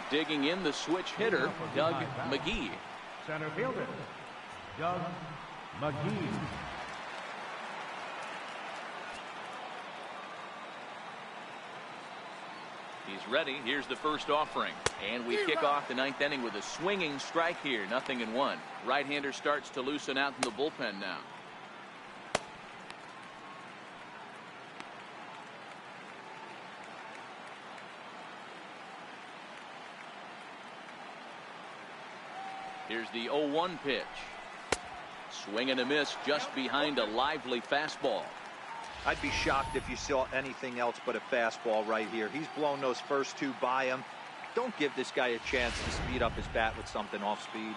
Digging in, the switch hitter, Doug McGee. Center fielder, Doug McGee. He's ready. Here's the first offering. And we kick off the 9th inning with a swinging strike here. 0-1. Right-hander starts to loosen out in the bullpen now. Here's the 0-1 pitch. Swing and a miss just behind a lively fastball. I'd be shocked if you saw anything else but a fastball right here. He's blown those first 2 by him. Don't give this guy a chance to speed up his bat with something off speed.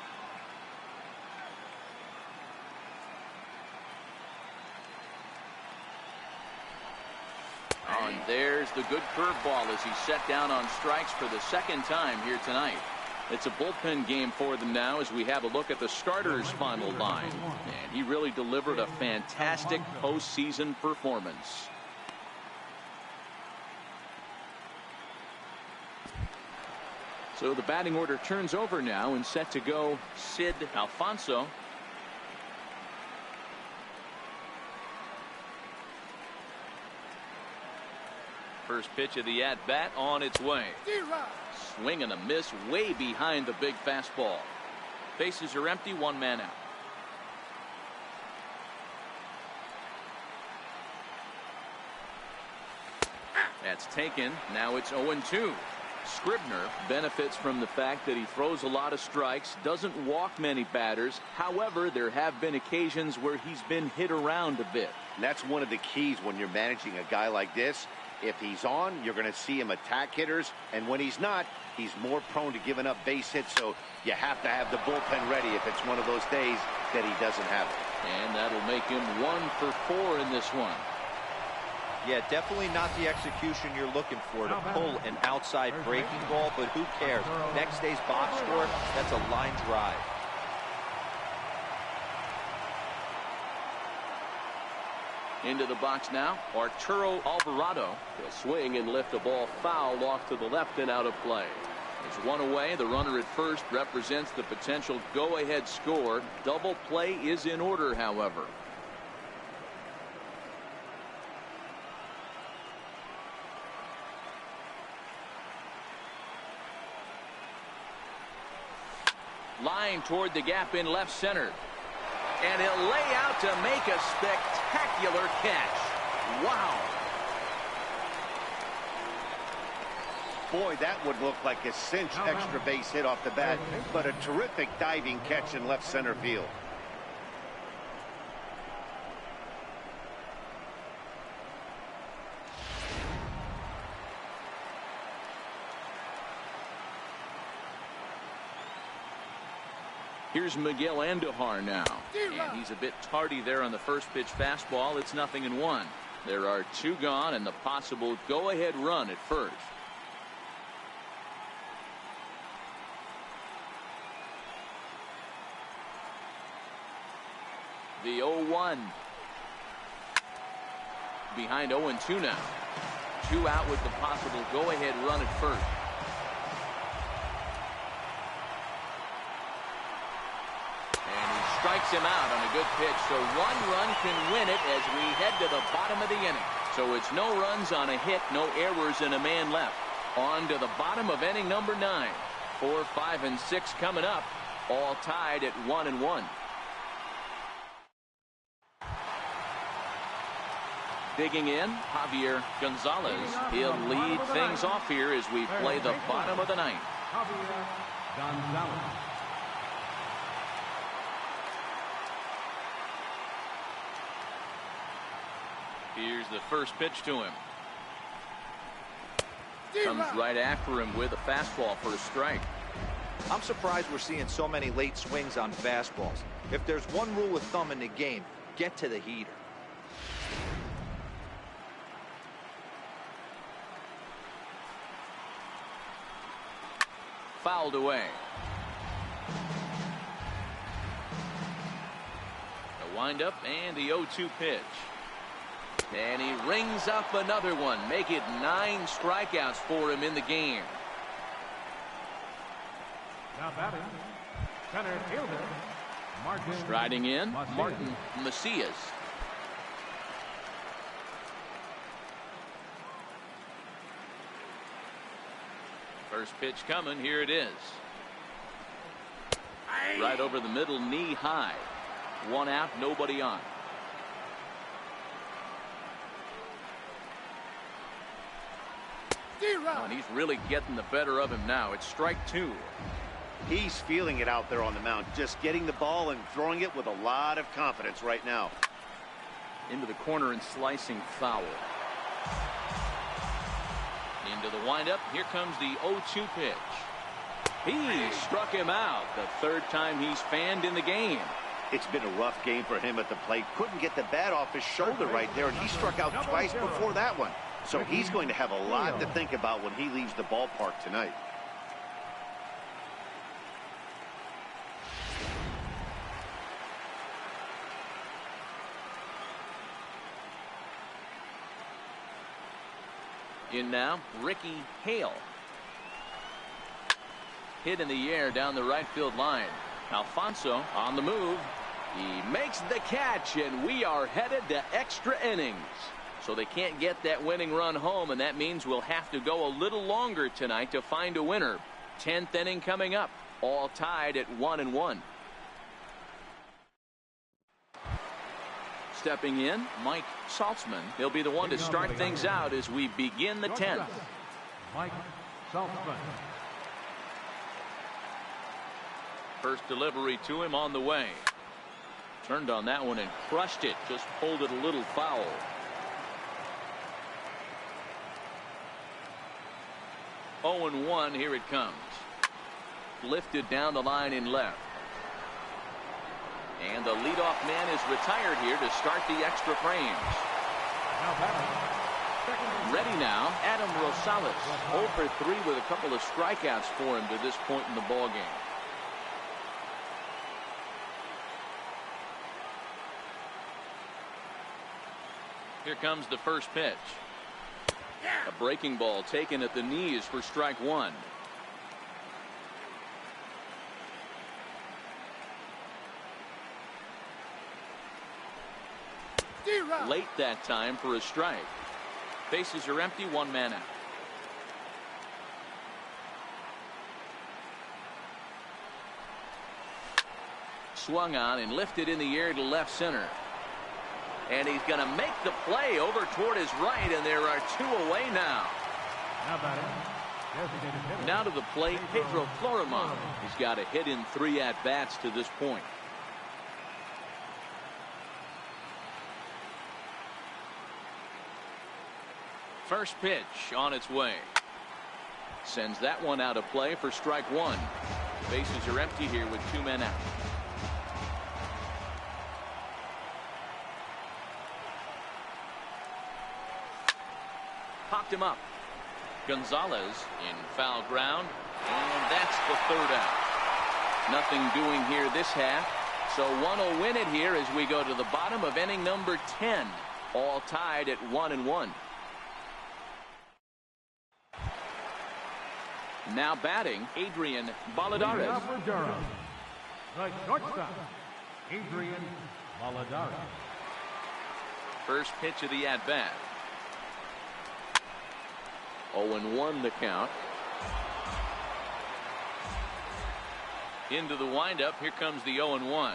And there's the good curveball as he's set down on strikes for the 2nd time here tonight. It's a bullpen game for them now as we have a look at the starters' final line. And he really delivered a fantastic postseason performance. So the batting order turns over now and set to go Sid Alfonso. First pitch of the at-bat on its way. Swing and a miss way behind the big fastball. Bases are empty, 1 man out. That's taken. Now it's 0-2. Scribner benefits from the fact that he throws a lot of strikes, doesn't walk many batters. However, there have been occasions where he's been hit around a bit. And that's one of the keys when you're managing a guy like this. If he's on, you're going to see him attack hitters, and when he's not, he's more prone to giving up base hits, so you have to have the bullpen ready if it's one of those days that he doesn't have it. And that'll make him 1 for 4 in this one. Yeah, definitely not the execution you're looking for to pull an outside breaking ball, but who cares? Next day's box score, that's a line drive. Into the box now, Arturo Alvarado will swing and lift the ball foul off to the left and out of play. There's one away. The runner at first represents the potential go-ahead score. Double play is in order, however. Line toward the gap in left center. And he'll lay out to make a spectacular catch. Wow. Boy, that would look like a cinch extra base hit off the bat, but a terrific diving catch in left center field. Here's Miguel Andujar now. And he's a bit tardy there on the first pitch fastball. It's 0-1. There are 2 gone and the possible go-ahead run at first. The 0-1. Behind 0-2 now. 2 out with the possible go-ahead run at first. Strikes him out on a good pitch, so 1 run can win it as we head to the bottom of the inning. So it's no runs on a hit, no errors, and a man left. On to the bottom of inning number 9. 4, 5, and 6 coming up, all tied at 1-1. Digging in, Javier Gonzalez. He'll lead things off here as we play the bottom of the 9th. Javier Gonzalez. Here's the first pitch to him. Comes right after him with a fastball for a strike. I'm surprised we're seeing so many late swings on fastballs. If there's one rule of thumb in the game, get to the heater. Fouled away. The windup and the 0-2 pitch. And he rings up another one. Make it 9 strikeouts for him in the game. Now batting, center fielder, Martin. Striding in, Martin Macias. First pitch coming. Here it is. Right over the middle, knee high. 1 out, nobody on. Oh, and he's really getting the better of him now. It's strike 2. He's feeling it out there on the mound, just getting the ball and throwing it with a lot of confidence right now. Into the corner and slicing foul. Into the windup. Here comes the 0-2 pitch. He struck him out. The 3rd time he's fanned in the game. It's been a rough game for him at the plate. Couldn't get the bat off his shoulder right there, and he struck out twice before that one. So he's going to have a lot to think about when he leaves the ballpark tonight. In now, Ricky Hale. Hit in the air down the right field line. Alfonso on the move. He makes the catch, and we are headed to extra innings. So they can't get that winning run home, and that means we'll have to go a little longer tonight to find a winner. 10th inning coming up, all tied at 1-1. Stepping in, Mike Saltzman. He'll be the one to start things out as we begin the 10th. Mike Saltzman. First delivery to him on the way. Turned on that one and crushed it. Just pulled it a little foul. Oh, 0-1. Here it comes. Lifted down the line in left. And the leadoff man is retired here to start the extra frames. Ready now, Adam Rosales. 0 for 3 with a couple of strikeouts for him to this point in the ballgame. Here comes the first pitch. A breaking ball taken at the knees for strike 1. late that time for a strike. Bases are empty, one man out. Swung on and lifted in the air to left center. And he's going to make the play over toward his right, and there are two away now. Now to the plate, Pedro Florimon. He's got a hit in 3 at-bats to this point. First pitch on its way. Sends that one out of play for strike one. Bases are empty here with 2 men out. Popped him up. Gonzalez in foul ground, and that's the 3rd out. Nothing doing here this half, so one will win it here as we go to the bottom of inning number 10. All tied at 1-1. Now batting, Adrian Valladares. For Durham, the shortstop, Adrian Valladares. First pitch of the at-bat. 0-1 the count. Into the windup. Here comes the 0-1.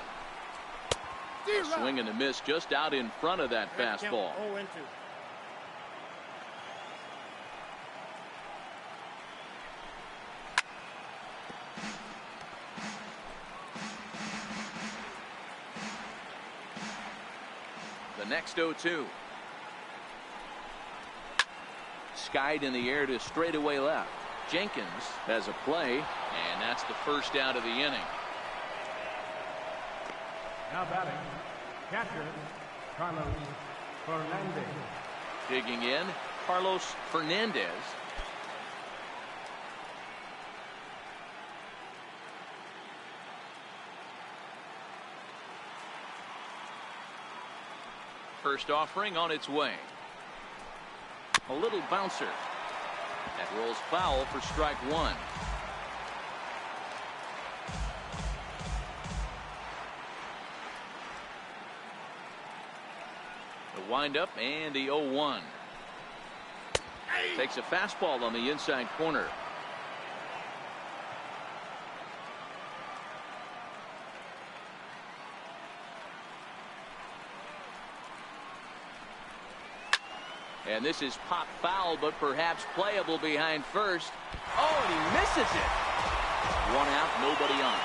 A swing and a miss just out in front of that fastball. The next 0-2. Skied in the air to straightaway left. Jenkins has a play, and that's the first out of the inning. Now batting, catcher, Carlos Fernandez. Digging in, Carlos Fernandez. First offering on its way. A little bouncer. That rolls foul for strike one. The windup and the 0-1. Takes a fastball on the inside corner. And this is pop foul, but perhaps playable behind first. Oh, and he misses it. 1 out, nobody on.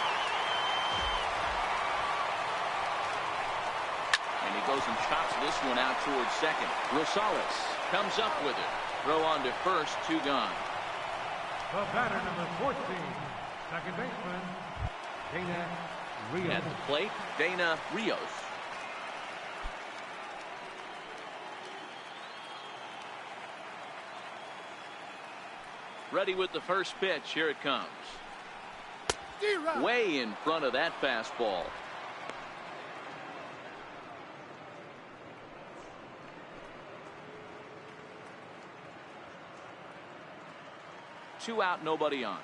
And he goes and chops this one out towards second. Rosales comes up with it. Throw on to first, 2 gone. The batter, number 14, second baseman, Dana Rios. At the plate, Dana Rios. Ready with the first pitch. Here it comes. Way in front of that fastball. Two out, nobody on.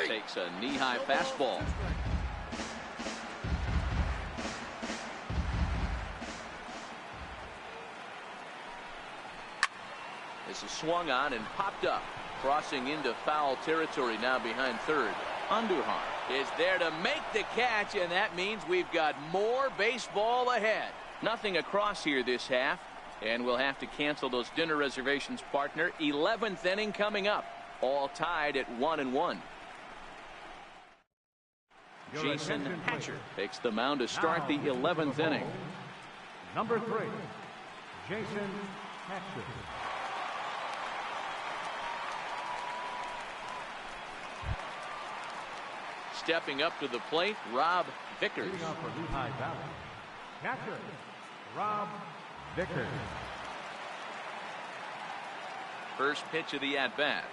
Takes a knee-high fastball. This is swung on and popped up. Crossing into foul territory now behind third. Andujar is there to make the catch, and that means we've got more baseball ahead. Nothing across here this half, and we'll have to cancel those dinner reservations, partner. 11th inning coming up. All tied at 1-1. Jason Hatcher takes the mound to start the 11th inning. Number 3, Jason Hatcher. Stepping up to the plate, Rob Vickers. Leading off for Lehigh Valley, catcher, Rob Vickers. First pitch of the at-bat.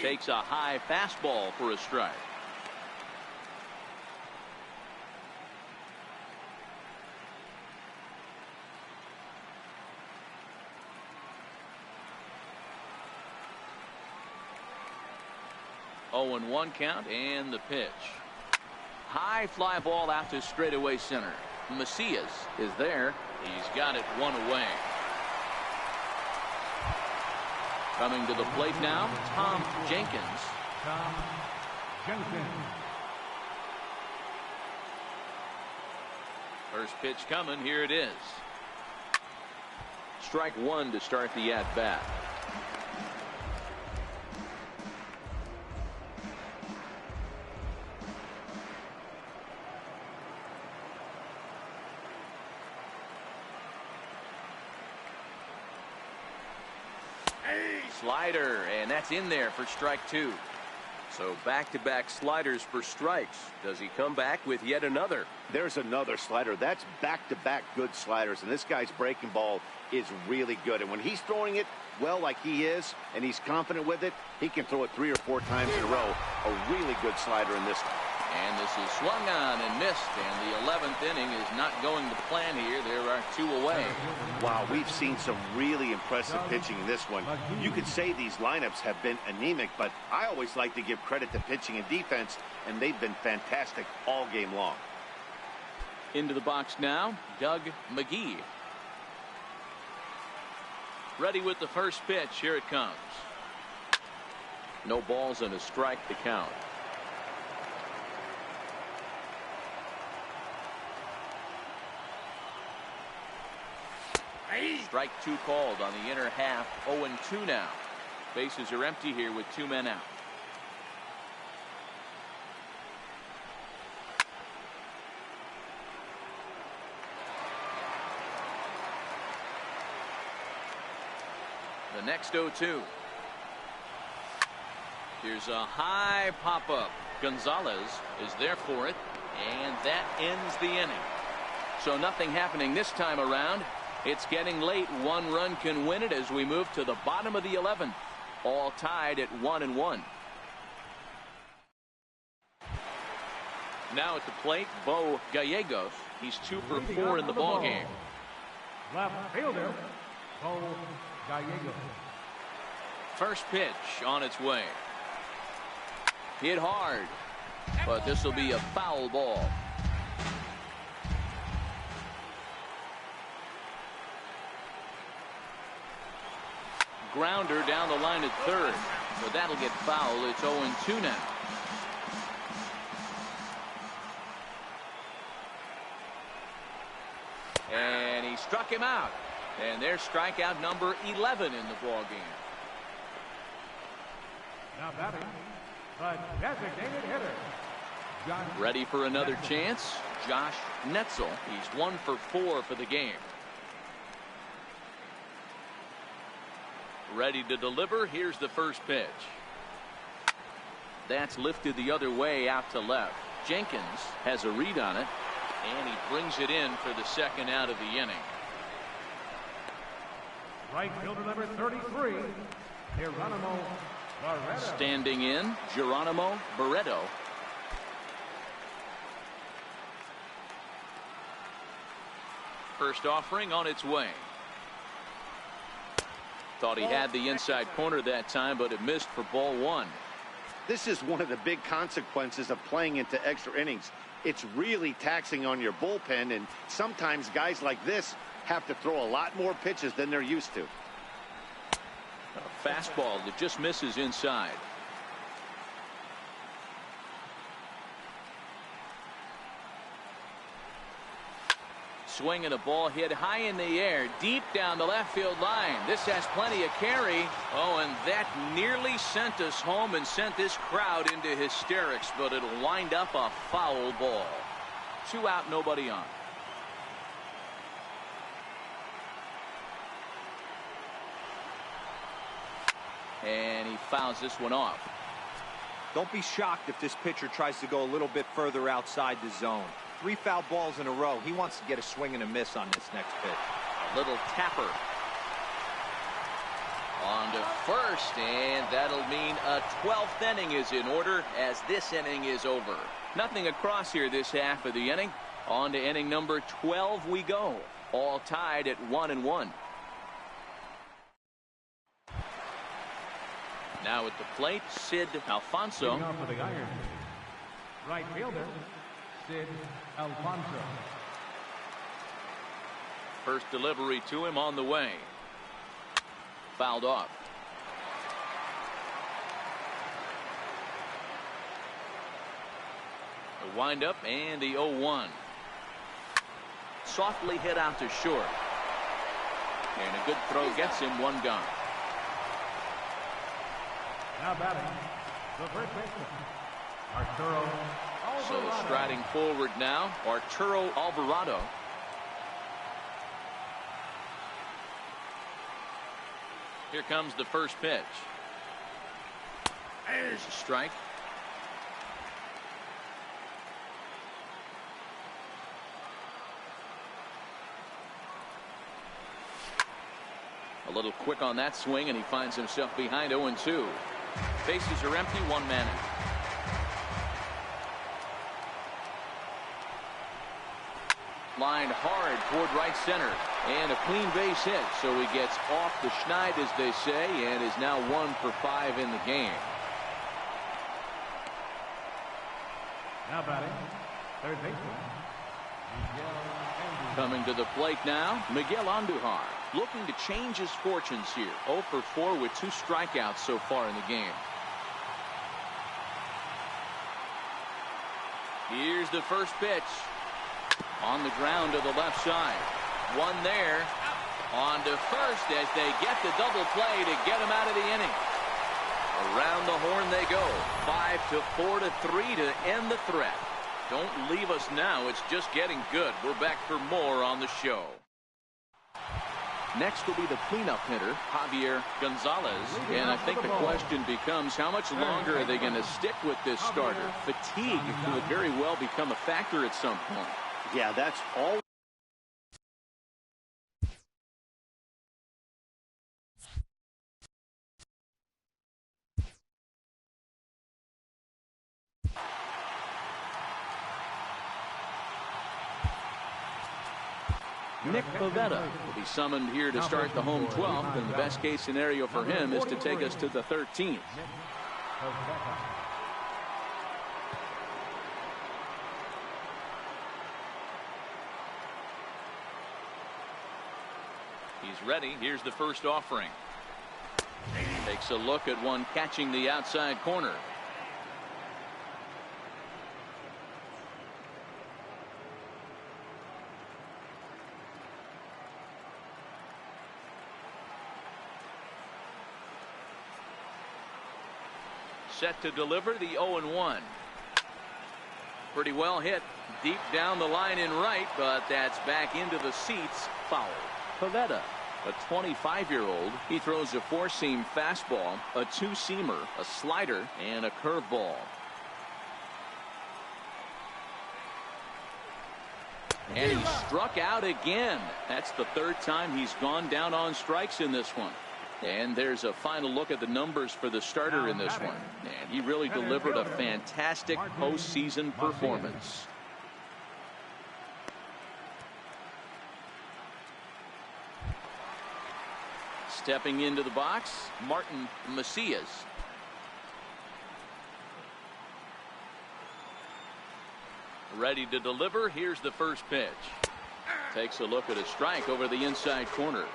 Takes a high fastball for a strike. 0-1 count, and the pitch. High fly ball out to straightaway center. Macias is there. He's got it one away. Coming to the plate now, Tom Jenkins. Tom Jenkins. First pitch coming. Here it is. Strike one to start the at-bat. Slider, and that's in there for strike two. So back-to-back sliders for strikes. Does he come back with yet another? There's another slider. That's back-to-back good sliders, and this guy's breaking ball is really good. And when he's throwing it well like he is, and he's confident with it, he can throw it 3 or 4 times in a row. A really good slider in this one. And this is swung on and missed, and the 11th inning is not going to plan here. There are 2 away. Wow, we've seen some really impressive pitching in this one. You could say these lineups have been anemic, but I always like to give credit to pitching and defense, and they've been fantastic all game long. Into the box now, Doug McGee. Ready with the first pitch. Here it comes. No balls and a strike to count. Strike two called on the inner half. 0-2 now. Bases are empty here with 2 men out. The next 0-2. Here's a high pop-up. Gonzalez is there for it, and that ends the inning. So nothing happening this time around. It's getting late. 1 run can win it as we move to the bottom of the 11th. All tied at 1-1. Now at the plate, Bo Gallegos. He's 2 for 4 in the ballgame. Left fielder, Bo Gallegos. First pitch on its way. Hit hard, but this will be a foul ball. Grounder down the line at third. So that'll get foul. It's 0-2 now. And he struck him out. And there's strikeout number 11 in the ball game. Now batting, the designated hitter. Ready for another chance. Josh Netzel. He's 1 for 4 for the game. Ready to deliver. Here's the first pitch. That's lifted the other way out to left. Jenkins has a read on it, and he brings it in for the second out of the inning. Right fielder number 33, Geronimo Barreto. Standing in, Geronimo Barreto. First offering on its way. Thought he had the inside corner that time, but it missed for ball 1. This is one of the big consequences of playing into extra innings. It's really taxing on your bullpen, and sometimes guys like this have to throw a lot more pitches than they're used to. A fastball that just misses inside. Swinging a ball hit high in the air, deep down the left field line. This has plenty of carry. Oh, and that nearly sent us home and sent this crowd into hysterics, but it'll wind up a foul ball. 2 out, nobody on. And he fouls this one off. Don't be shocked if this pitcher tries to go a little bit further outside the zone. 3 foul balls in a row. He wants to get a swing and a miss on this next pitch. A little tapper. On to first, and that'll mean a 12th inning is in order as this inning is over. Nothing across here this half of the inning. On to inning number 12 we go. All tied at 1-1. Now at the plate, Sid Alfonso. Leading off for the Iron Pigs, right fielder, Sid Alfonso. First delivery to him on the way. Fouled off. The windup and the 0-1. Softly hit out to short. And a good throw gets him one gone. Now batting, the first baseman, Arturo So Alvarado. striding forward now, Arturo Alvarado. Here comes the first pitch. There's a strike. A little quick on that swing, and he finds himself behind 0-2. Bases are empty, one man out. Lined hard toward right center, and a clean base hit, so he gets off the schneid, as they say, and is now 1 for 5 in the game. Now batting, third baseman, Miguel Andujar. Coming to the plate now, Miguel Andujar, looking to change his fortunes here. 0 for 4 with 2 strikeouts so far in the game. Here's the first pitch. On the ground to the left side. One there. On to first as they get the double play to get him out of the inning. Around the horn they go. 5-4-3 to end the threat. Don't leave us now. It's just getting good. We're back for more on the show. Next will be the cleanup hitter, Javier Gonzalez. And I think the question becomes, how much longer are they going to stick with this starter? Fatigue could very well become a factor at some point. Yeah, that's all. Nick Pivetta will be summoned here to start the home 12th, and the best case scenario for him is to take us to the 13th. He's ready. Here's the first offering. Takes a look at one catching the outside corner. Set to deliver the 0-1. Pretty well hit deep down the line in right, but that's back into the seats. Foul. Pivetta, a 25-year-old, he throws a four-seam fastball, a two-seamer, a slider, and a curveball. And he struck out again. That's the third time he's gone down on strikes in this one. And there's a final look at the numbers for the starter in this one. And he really delivered a fantastic postseason performance. Stepping into the box, Martin Macias. Ready to deliver. Here's the first pitch. Takes a look at a strike over the inside corner.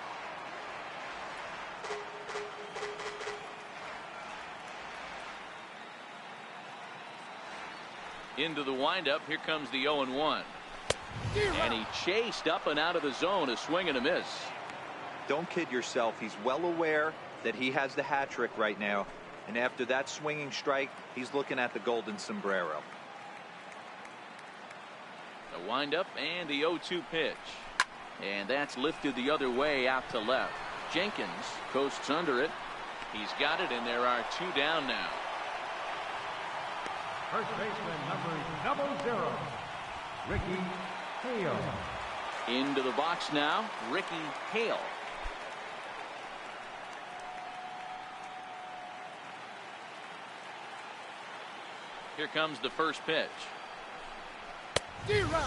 Into the windup. Here comes the 0-1. And he chased up and out of the zone. A swing and a miss. Don't kid yourself. He's well aware that he has the hat trick right now. And after that swinging strike, he's looking at the golden sombrero. The windup and the 0-2 pitch. And that's lifted the other way out to left. Jenkins coasts under it. He's got it, and there are two down now. First baseman number 00, Ricky Hale. Into the box now, Ricky Hale. Here comes the first pitch.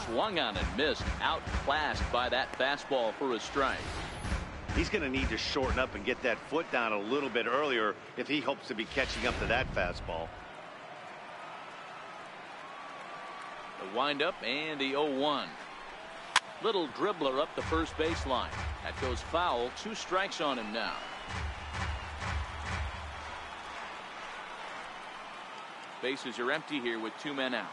Swung on and missed, outclassed by that fastball for a strike. He's going to need to shorten up and get that foot down a little bit earlier if he hopes to be catching up to that fastball. The windup and the 0-1. Little dribbler up the first baseline. That goes foul. 2 strikes on him now. Bases are empty here with 2 men out.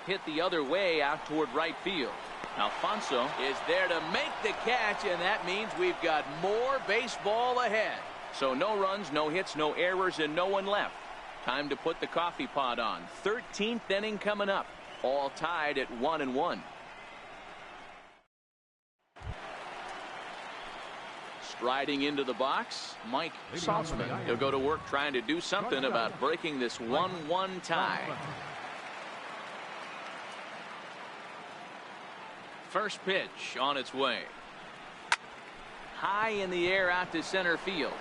Hit the other way out toward right field. Alfonso is there to make the catch, and that means we've got more baseball ahead. So no runs, no hits, no errors, and no one left. Time to put the coffee pot on. 13th inning coming up. All tied at 1-1. Striding into the box, Mike Saltzman. He'll go to work trying to do something about breaking this 1-1 tie. First pitch on its way. High in the air out to center field.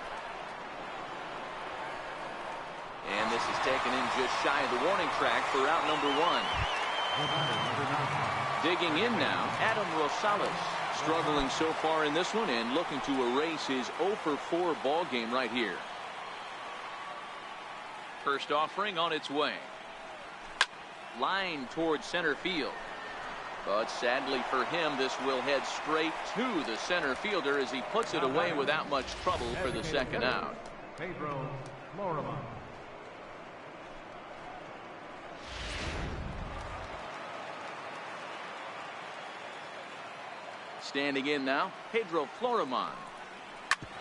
And this is taken in just shy of the warning track for out number 1. Digging in now, Adam Rosales. Struggling so far in this one and looking to erase his 0-for-4 ball game right here. First offering on its way. Line towards center field. But sadly for him, this will head straight to the center fielder as he puts it away without much trouble for the second out. Pedro Florimon. Standing in now, Pedro Florimon.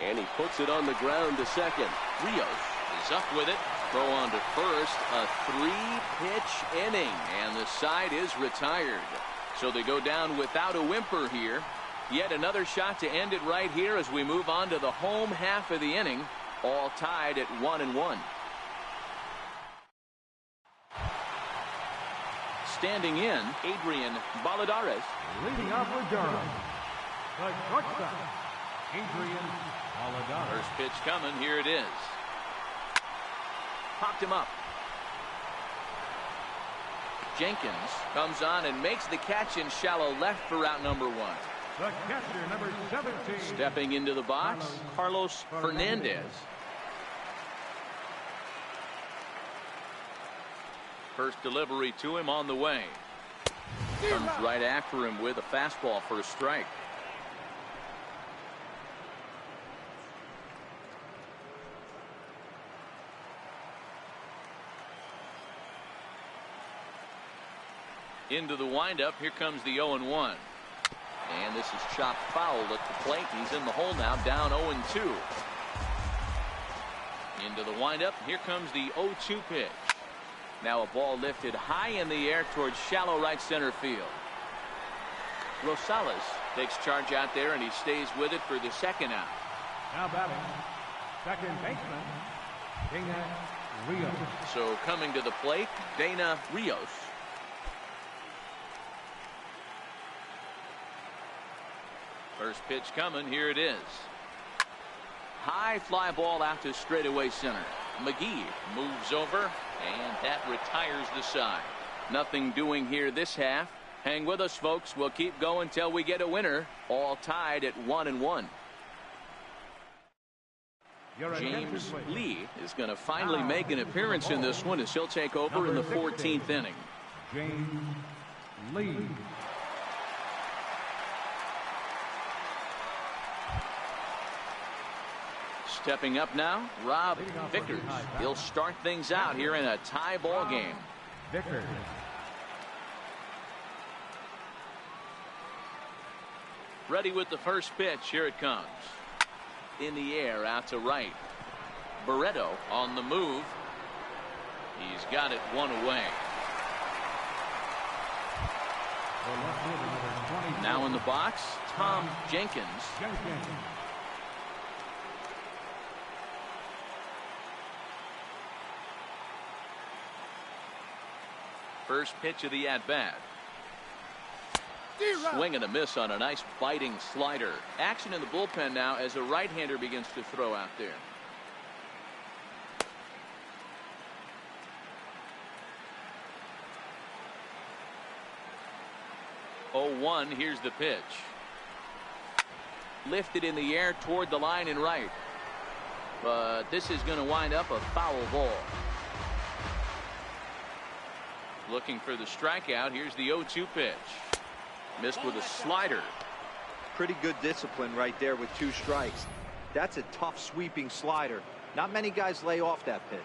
And he puts it on the ground to second. Rios is up with it. Throw on to first. A 3-pitch inning, and the side is retired. So they go down without a whimper here. Yet another shot to end it right here as we move on to the home half of the inning. All tied at 1-1. Standing in, Adrian Baladares. Leading off for Durham, the shortstop, Adrian Baladares. First pitch coming. Here it is. Popped him up. Jenkins comes on and makes the catch in shallow left for out number 1. The catcher, number 17. Stepping into the box, Carlos Fernandez. First delivery to him on the way. Comes right after him with a fastball for a strike. Into the windup. Here comes the 0-1. And this is chopped foul at the plate. He's in the hole now, down 0-2. Into the windup. Here comes the 0-2 pitch. Now a ball lifted high in the air towards shallow right center field. Rosales takes charge out there, and he stays with it for the second out. Now batting, second baseman, Dana Rios. So coming to the plate, Dana Rios. First pitch coming. Here it is. High fly ball out to straightaway center. McGee moves over, and that retires the side. Nothing doing here this half. Hang with us, folks. We'll keep going till we get a winner. All tied at 1-1. James Lee is going to finally make an appearance in this one as he'll take over in the 14th inning. James Lee. Stepping up now, Rob Vickers. He'll start things out here in a tie ball game. Vickers. Ready with the first pitch. Here it comes. In the air out to right. Barreto on the move. He's got it one away. Now in the box, Tom Jenkins. First pitch of the at-bat. Swing and a miss on a nice biting slider. Action in the bullpen now as a right-hander begins to throw out there. 0-1. Here's the pitch. Lifted in the air toward the line and right. But this is going to wind up a foul ball. Looking for the strikeout. Here's the 0-2 pitch. Missed with a slider. Pretty good discipline right there with 2 strikes. That's a tough sweeping slider. Not many guys lay off that pitch.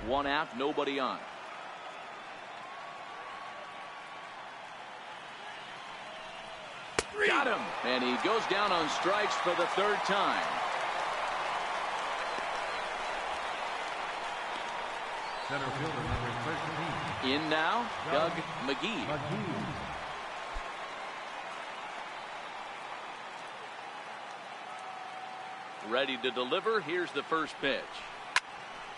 1 out, nobody on. Got him, and he goes down on strikes for the 3rd time. Center fielder number 13. In now, Doug McGee. Ready to deliver. Here's the first pitch.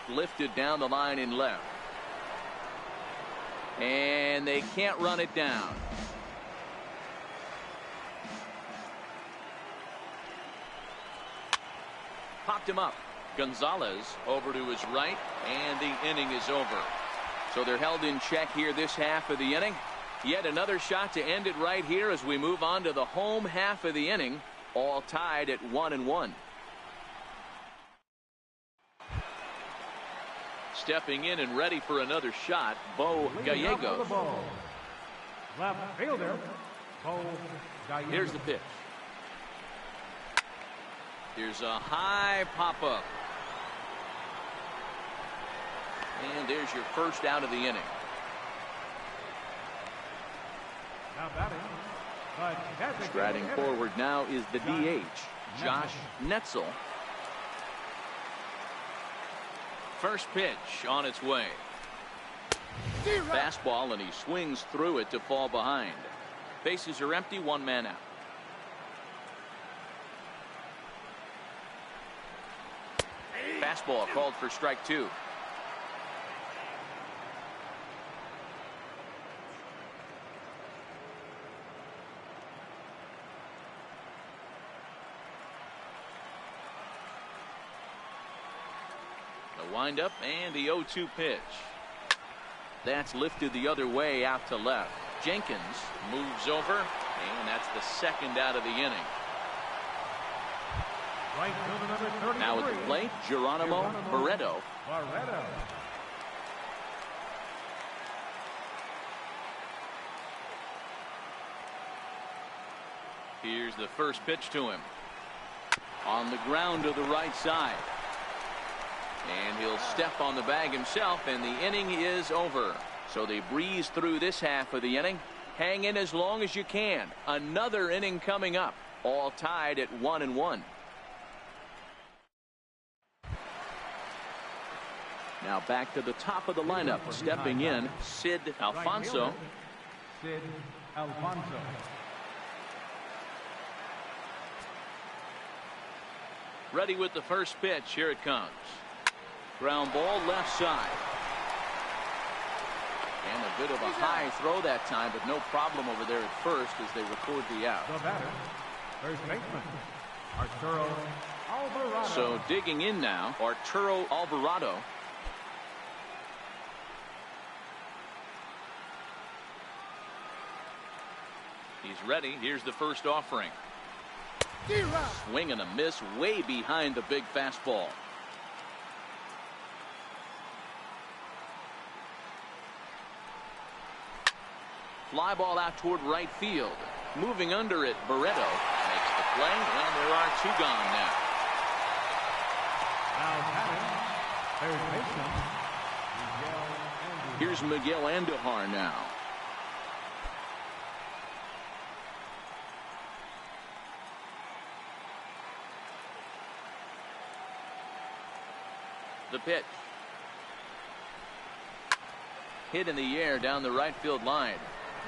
Lifted down the line in left. And they can't run it down. Popped him up. Gonzalez over to his right, and the inning is over. So they're held in check here this half of the inning. Yet another shot to end it right here as we move on to the home half of the inning, all tied at 1-1. Stepping in and ready for another shot, Bo Gallegos. Left fielder, Bo Gallegos. Here's the pitch. Here's a high pop-up. And there's your first out of the inning. Now batting. Striding forward now is the DH, Josh Netzel. First pitch on its way. Fastball, and he swings through it to fall behind. Bases are empty, 1 man out. Fastball called for strike 2. The windup and the 0-2 pitch. That's lifted the other way out to left. Jenkins moves over, and that's the 2nd out of the inning. Right fielder number 33. Now at the plate, Geronimo Barreto. Here's the first pitch to him. On the ground to the right side. And he'll step on the bag himself, and the inning is over. So they breeze through this half of the inning. Hang in as long as you can. Another inning coming up. All tied at 1-1. Now back to the top of the lineup. Stepping in, Sid Alfonso. Sid Alfonso. Ready with the first pitch. Here it comes. Ground ball left side. And a bit of a high throw that time, but no problem over there at first as they record the out. The batter, first baseman, Arturo Alvarado. So digging in now, Arturo Alvarado. He's ready. Here's the first offering. Swing and a miss way behind the big fastball. Fly ball out toward right field. Moving under it, Barreto makes the play, and there are 2 gone now. Now batting, third baseman, Miguel Andujar. Here's Miguel Andujar now. The pitch. Hit in the air down the right field line.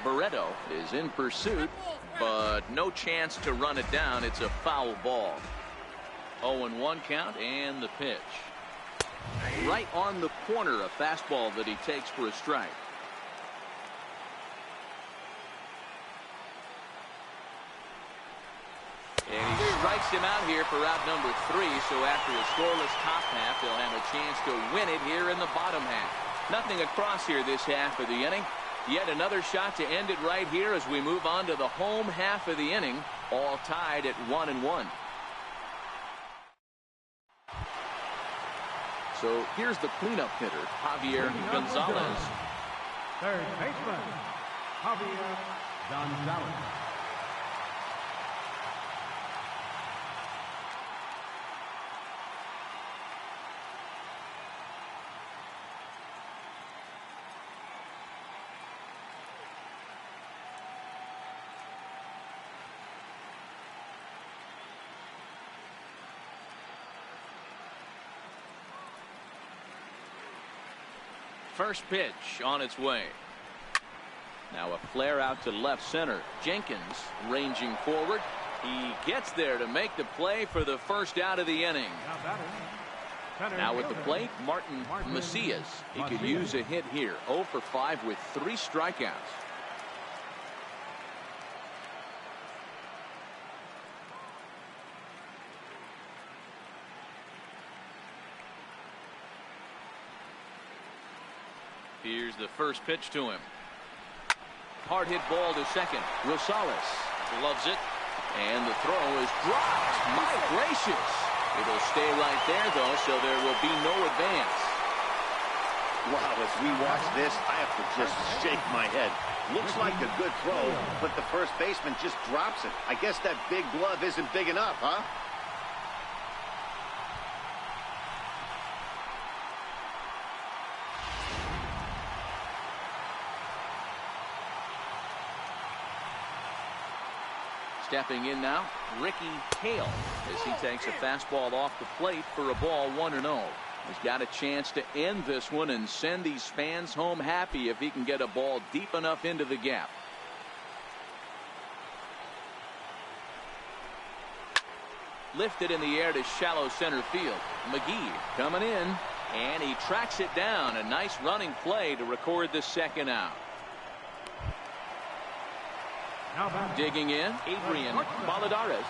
Barreto is in pursuit, but no chance to run it down. It's a foul ball. 0-1 count, and the pitch. Right on the corner, a fastball that he takes for a strike. And he strikes him out here for out number 3. So after a scoreless top half, they'll have a chance to win it here in the bottom half. Nothing across here this half of the inning. Yet another shot to end it right here as we move on to the home half of the inning, all tied at 1-1. So here's the cleanup hitter, Javier Gonzalez. Third baseman, Javier Gonzalez. First pitch on its way. Now a flare out to left center. Jenkins ranging forward. He gets there to make the play for the first out of the inning. Now at the plate, Martin Macias. He could use a hit here. 0 for 5 with 3 strikeouts. Here's the first pitch to him. Hard hit ball to second. Rosales gloves it. And the throw is dropped. My gracious. It'll stay right there, though, so there will be no advance. Wow, as we watch this, I have to just shake my head. Looks like a good throw, but the first baseman just drops it. I guess that big glove isn't big enough, huh? Stepping in now, Ricky Hale, as he takes a fastball off the plate for a ball 1-0. He's got a chance to end this one and send these fans home happy if he can get a ball deep enough into the gap. Lifted in the air to shallow center field. McGee coming in, and he tracks it down. A nice running play to record the second out. Digging in, Adrian Valladares.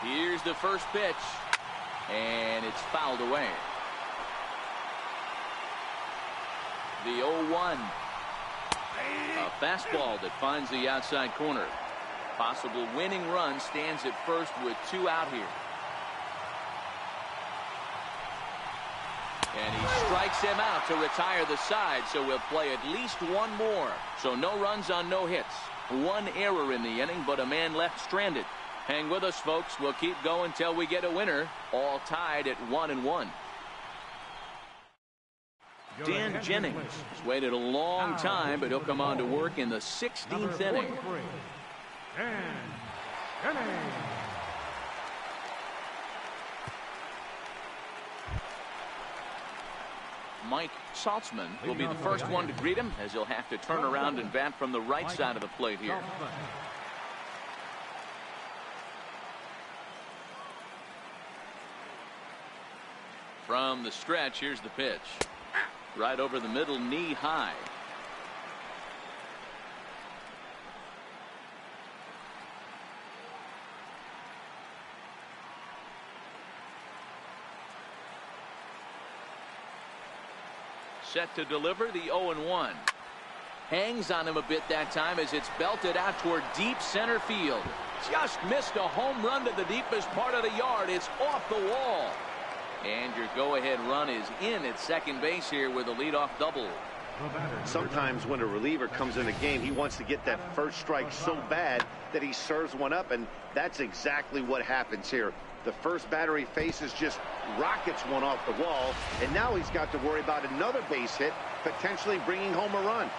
Here's the first pitch, and it's fouled away. The 0-1. A fastball that finds the outside corner. Possible winning run stands at first with 2 out here. And he strikes him out to retire the side, so we'll play at least one more. So no runs on no hits. 1 error in the inning, but a man left stranded. Hang with us, folks. We'll keep going till we get a winner. All tied at 1-1. Dan Jennings has waited a long time, but he'll come on to work in the 16th inning. Mike Saltzman will be the first one to greet him, as he'll have to turn around and bat from the right side of the plate here. From the stretch, here's the pitch. Right over the middle, knee high. Set to deliver the 0-1. Hangs on him a bit that time as it's belted out toward deep center field. Just missed a home run to the deepest part of the yard. It's off the wall. And your go-ahead run is in at second base here with a leadoff double. Sometimes when a reliever comes in the game, he wants to get that first strike so bad that he serves one up, and that's exactly what happens here. The first batter he faces just rockets one off the wall, and now he's got to worry about another base hit, potentially bringing home a run.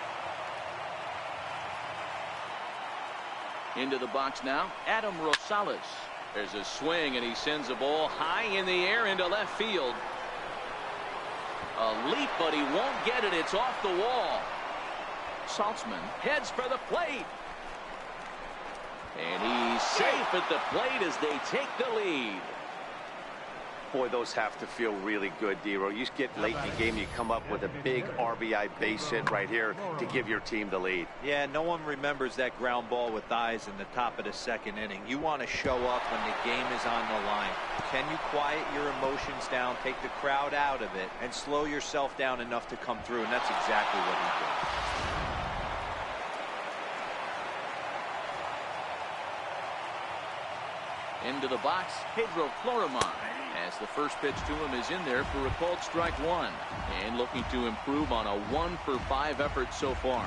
Into the box now, Adam Rosales. There's a swing, and he sends a ball high in the air into left field. A leap, but he won't get it. It's off the wall. Saltzman heads for the plate. And he's safe at the plate as they take the lead. Boy, those have to feel really good, D-Row. You get late in the game, you come up with a big RBI base hit right here to give your team the lead. Yeah, no one remembers that ground ball with eyes in the top of the second inning. You want to show up when the game is on the line. Can you quiet your emotions down, take the crowd out of it, and slow yourself down enough to come through? And that's exactly what he did. Into the box, Pedro Florimon, as the first pitch to him is in there for a called strike one, and looking to improve on a 1-for-5 effort so far.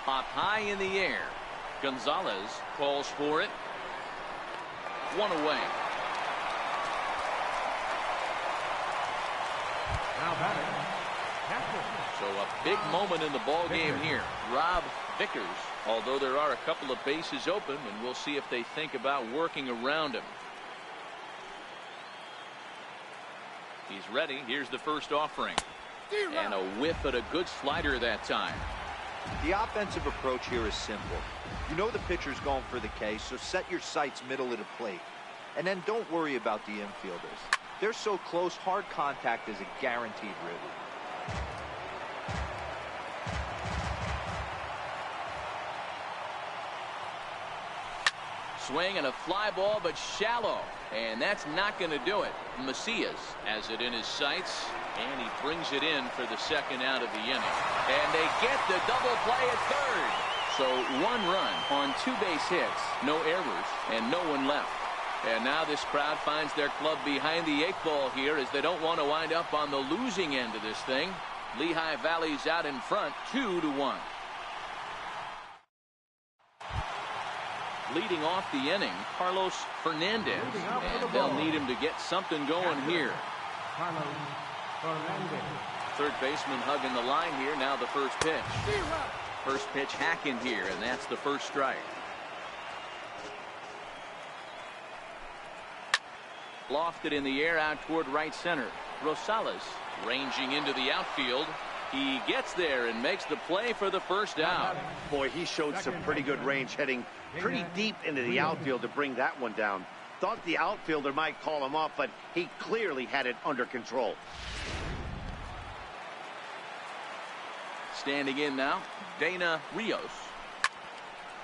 Popped high in the air. Gonzalez calls for it. One away. Now batting, So a big moment in the ball game here. Rob Vickers, although there are a couple of bases open, and we'll see if they think about working around him. He's ready. Here's the first offering. And a whiff at a good slider that time. The offensive approach here is simple. You know the pitcher's going for the K, so set your sights middle of the plate. And then don't worry about the infielders. They're so close, hard contact is a guaranteed ribby. Swing and a fly ball, but shallow. And that's not going to do it. Macias has it in his sights, and he brings it in for the second out of the inning. And they get the double play at third. So 1 run on 2 base hits, no errors, and no one left. And now this crowd finds their club behind the 8 ball here, as they don't want to wind up on the losing end of this thing. Lehigh Valley's out in front, 2-1. Leading off the inning, Carlos Fernandez, and they'll need him to get something going here. Third baseman hugging the line here. Now the first pitch. First pitch hacking here, and that's the first strike. Lofted in the air out toward right center. Rosales ranging into the outfield. He gets there and makes the play for the first out. Boy, he showed some pretty good range, heading pretty deep into the outfield to bring that one down. Thought the outfielder might call him off, but he clearly had it under control. Standing in now, Dana Rios.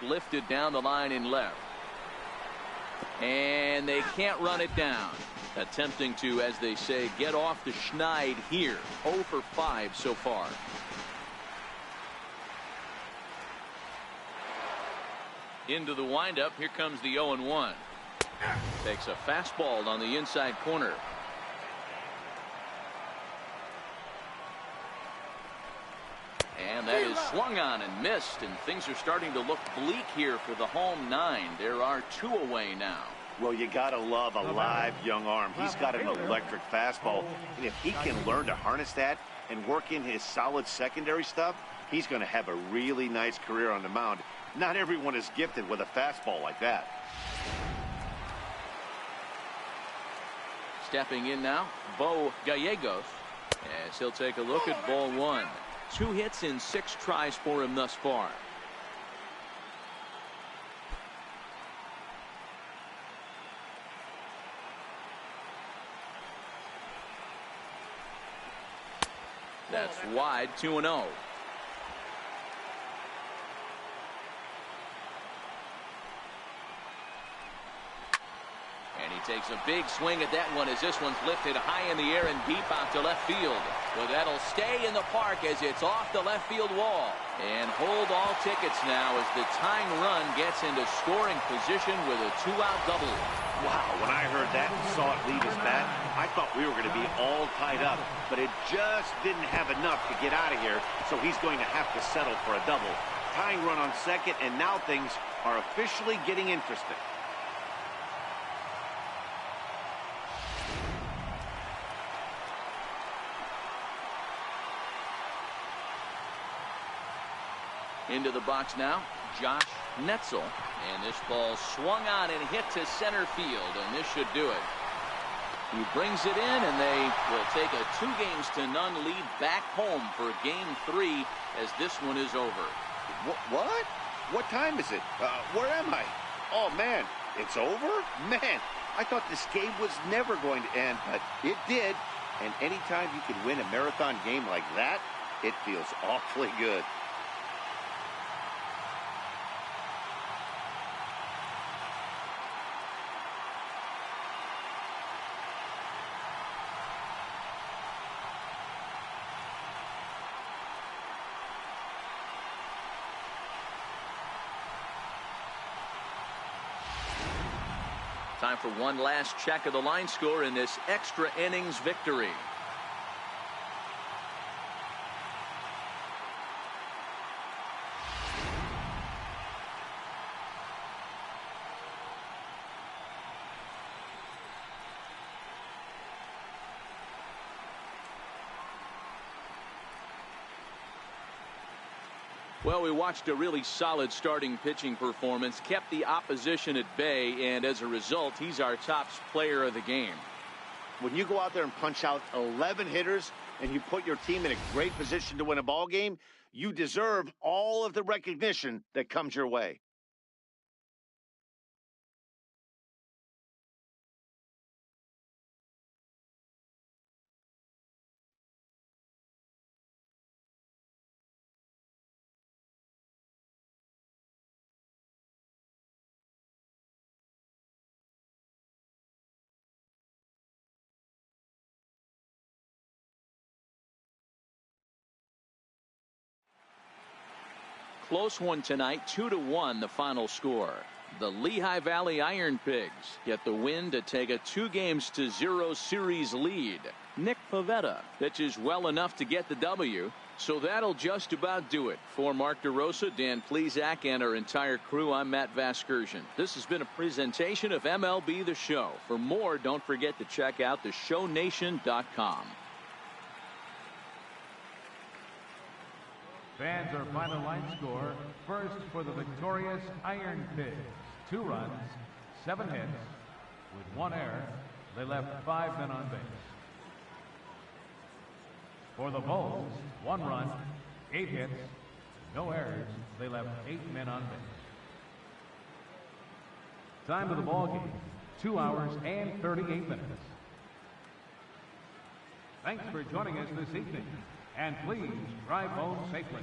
Lifted down the line in left. And they can't run it down. Attempting to, as they say, get off the schneid here. 0 for 5 so far. Into the windup. Here comes the 0-1. Takes a fastball on the inside corner. And that is swung on and missed, and things are starting to look bleak here for the home 9. There are 2 away now. Well, you got to love a live young arm. He's got an electric fastball, and if he can learn to harness that and work in his solid secondary stuff, he's going to have a really nice career on the mound. Not everyone is gifted with a fastball like that. Stepping in now, Bo Gallegos, as he'll take a look at ball 1. 2 hits in 6 tries for him thus far. That's wide, 2-0. And he takes a big swing at that one, as this one's lifted high in the air and deep out to left field. Well, that'll stay in the park as it's off the left field wall. And hold all tickets now as the tying run gets into scoring position with a 2-out double. Wow, when I heard that and saw it leave his bat, I thought we were going to be all tied up, but it just didn't have enough to get out of here, so he's going to have to settle for a double. Tying run on second, and now things are officially getting interesting. Into the box now, Josh Netzel. And this ball swung on and hit to center field, and this should do it. He brings it in, and they will take a 2-0 lead back home for Game 3 as this one is over. What? What time is it? Where am I? Oh, man, it's over? Man, I thought this game was never going to end, but it did. And anytime you can win a marathon game like that, it feels awfully good. Time for one last check of the line score in this extra innings victory. Well, we watched a really solid starting pitching performance, kept the opposition at bay, and as a result, he's our top player of the game. When you go out there and punch out 11 hitters and you put your team in a great position to win a ball game, you deserve all of the recognition that comes your way. Close one tonight, 2-1 the final score. The Lehigh Valley Iron Pigs get the win to take a 2-0 series lead. Nick Pavetta pitches well enough to get the W. So that'll just about do it. For Mark DeRosa, Dan Plesac, and our entire crew, I'm Matt Vasgersian. This has been a presentation of MLB The Show. For more, don't forget to check out theshownation.com. Fans, our final line score. First for the victorious Iron Pigs. 2 runs, 7 hits. With 1 error, they left 5 men on base. For the Bulls, 1 run, 8 hits, no errors. They left 8 men on base. Time of the ball game, 2 hours and 38 minutes. Thanks for joining us this evening. And please drive home safely.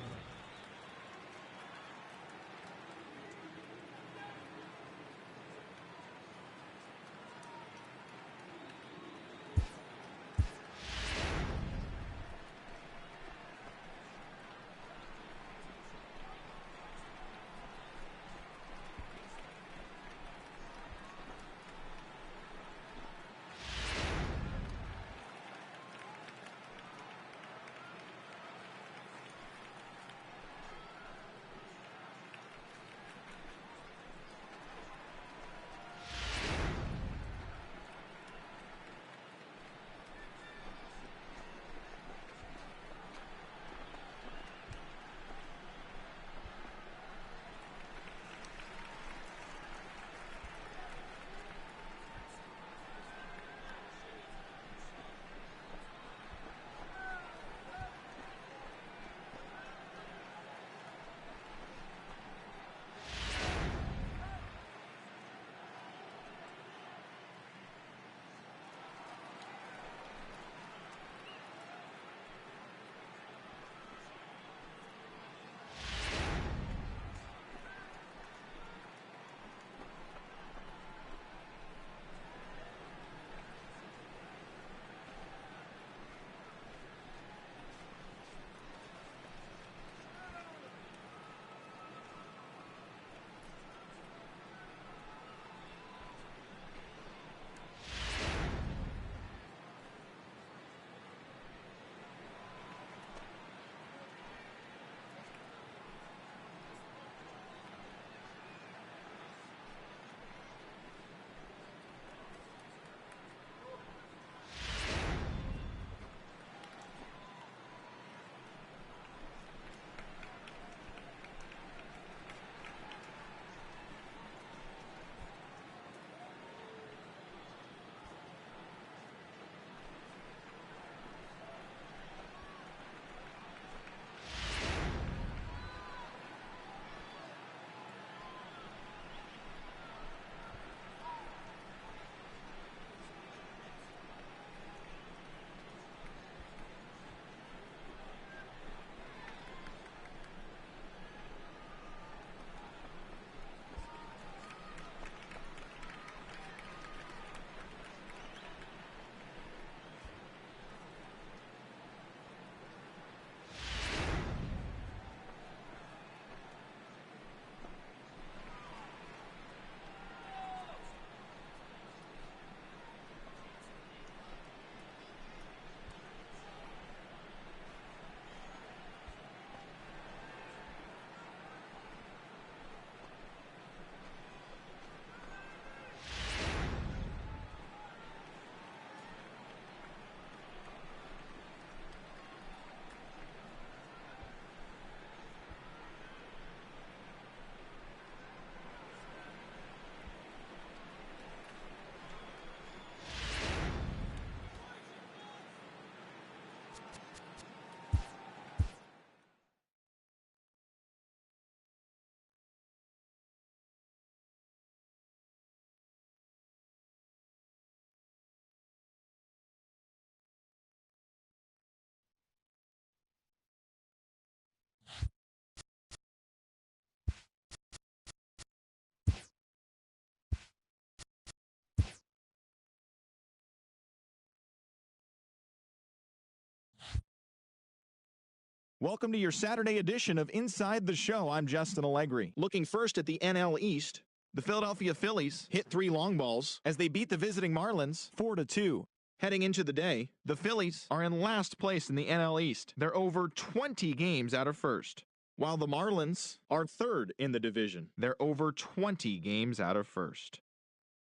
Welcome to your Saturday edition of Inside the Show. I'm Justin Allegri. Looking first at the NL East, the Philadelphia Phillies hit 3 long balls as they beat the visiting Marlins 4-2. Heading into the day, the Phillies are in last place in the NL East. They're over 20 games out of first, while the Marlins are third in the division. They're over 20 games out of first.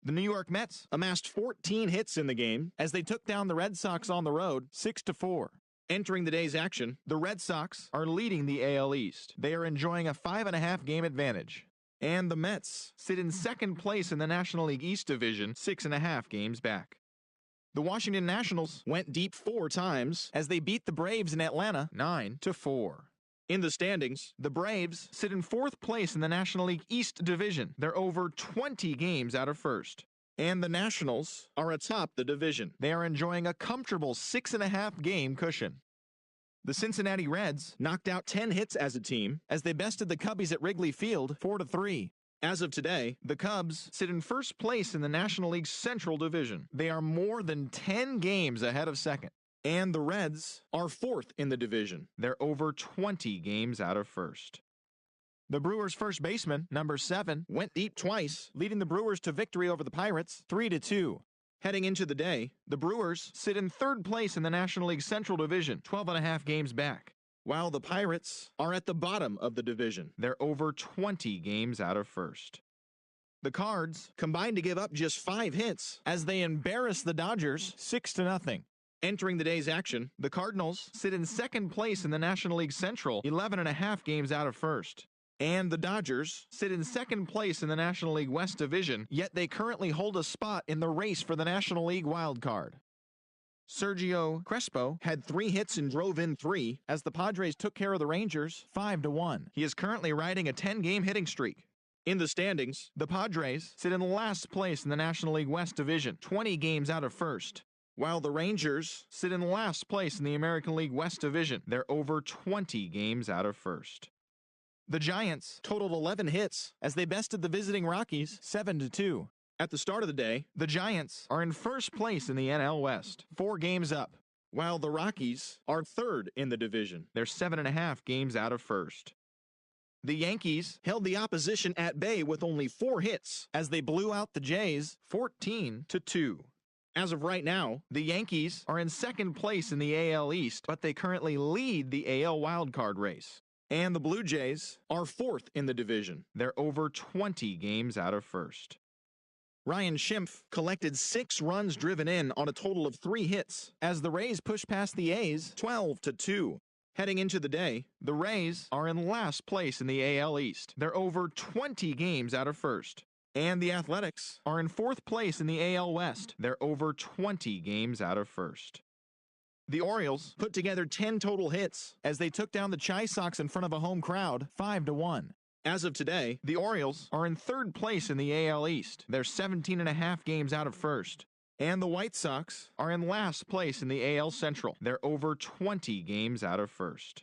The New York Mets amassed 14 hits in the game as they took down the Red Sox on the road 6-4. Entering the day's action, the Red Sox are leading the AL East. They are enjoying a 5.5 game advantage. And the Mets sit in second place in the National League East Division, 6.5 games back. The Washington Nationals went deep 4 times as they beat the Braves in Atlanta 9-4. In the standings, the Braves sit in 4th place in the National League East Division. They're over 20 games out of first. And the Nationals are atop the division. They are enjoying a comfortable 6.5 game cushion. The Cincinnati Reds knocked out 10 hits as a team as they bested the Cubbies at Wrigley Field 4-3. As of today, the Cubs sit in first place in the National League's Central Division. They are more than 10 games ahead of second. And the Reds are 4th in the division. They're over 20 games out of first. The Brewers' first baseman, number 7, went deep twice, leading the Brewers to victory over the Pirates 3-2. Heading into the day, the Brewers sit in 3rd place in the National League Central Division, 12.5 games back, while the Pirates are at the bottom of the division. They're over 20 games out of first. The Cards combined to give up just 5 hits as they embarrass the Dodgers 6-0. Entering the day's action, the Cardinals sit in 2nd place in the National League Central, 11.5 games out of first. And the Dodgers sit in 2nd place in the National League West Division, yet they currently hold a spot in the race for the National League wild card. Sergio Crespo had 3 hits and drove in 3 as the Padres took care of the Rangers 5-1. He is currently riding a 10-game hitting streak. In the standings, the Padres sit in last place in the National League West Division, 20 games out of first, while the Rangers sit in last place in the American League West Division. They're over 20 games out of first. The Giants totaled 11 hits as they bested the visiting Rockies 7-2. At the start of the day, the Giants are in first place in the NL West, 4 games up, while the Rockies are 3rd in the division. They're 7.5 games out of first. The Yankees held the opposition at bay with only 4 hits as they blew out the Jays 14-2. As of right now, the Yankees are in 2nd place in the AL East, but they currently lead the AL wildcard race. And the Blue Jays are 4th in the division. They're over 20 games out of first. Ryan Schimpf collected 6 runs driven in on a total of 3 hits as the Rays pushed past the A's 12-2. Heading into the day, the Rays are in last place in the AL East. They're over 20 games out of first. And the Athletics are in 4th place in the AL West. They're over 20 games out of first. The Orioles put together 10 total hits as they took down the Chi Sox in front of a home crowd 5-1. As of today, the Orioles are in 3rd place in the AL East. They're 17.5 games out of first. And the White Sox are in last place in the AL Central. They're over 20 games out of first.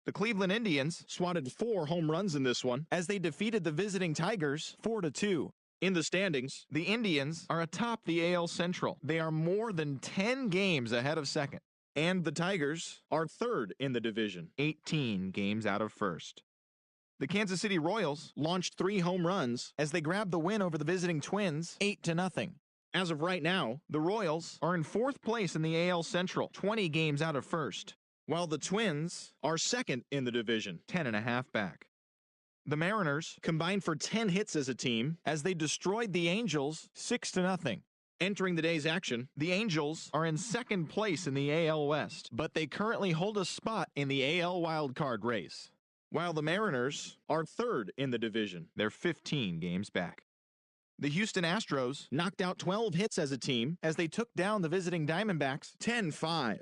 The Cleveland Indians swatted 4 home runs in this one as they defeated the visiting Tigers 4-2. In the standings, the Indians are atop the AL Central. They are more than 10 games ahead of second. And the Tigers are 3rd in the division, 18 games out of first. The Kansas City Royals launched 3 home runs as they grabbed the win over the visiting Twins 8-0. As of right now, the Royals are in 4th place in the AL Central, 20 games out of first, while the Twins are 2nd in the division, 10.5 back. The Mariners combined for 10 hits as a team as they destroyed the Angels 6-0. Entering the day's action, the Angels are in 2nd place in the AL West, but they currently hold a spot in the AL wildcard race, while the Mariners are 3rd in the division. They're 15 games back. The Houston Astros knocked out 12 hits as a team as they took down the visiting Diamondbacks 10-5.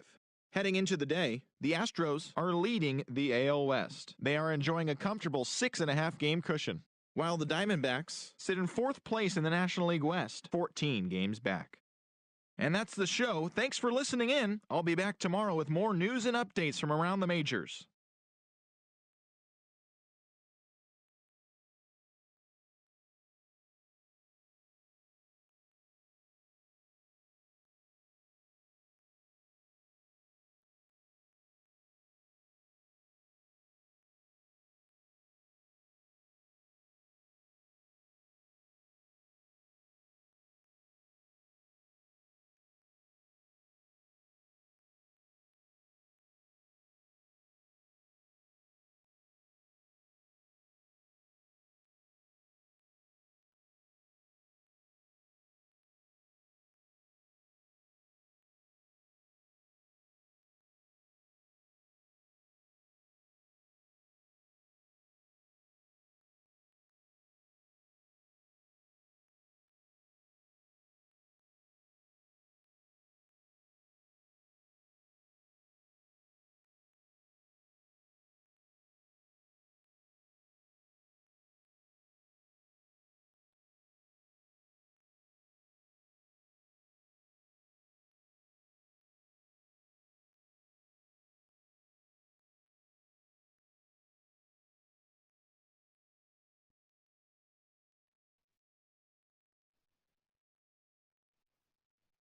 Heading into the day, the Astros are leading the AL West. They are enjoying a comfortable 6.5 game cushion, while the Diamondbacks sit in 4th place in the National League West, 14 games back. And that's the show. Thanks for listening in. I'll be back tomorrow with more news and updates from around the majors.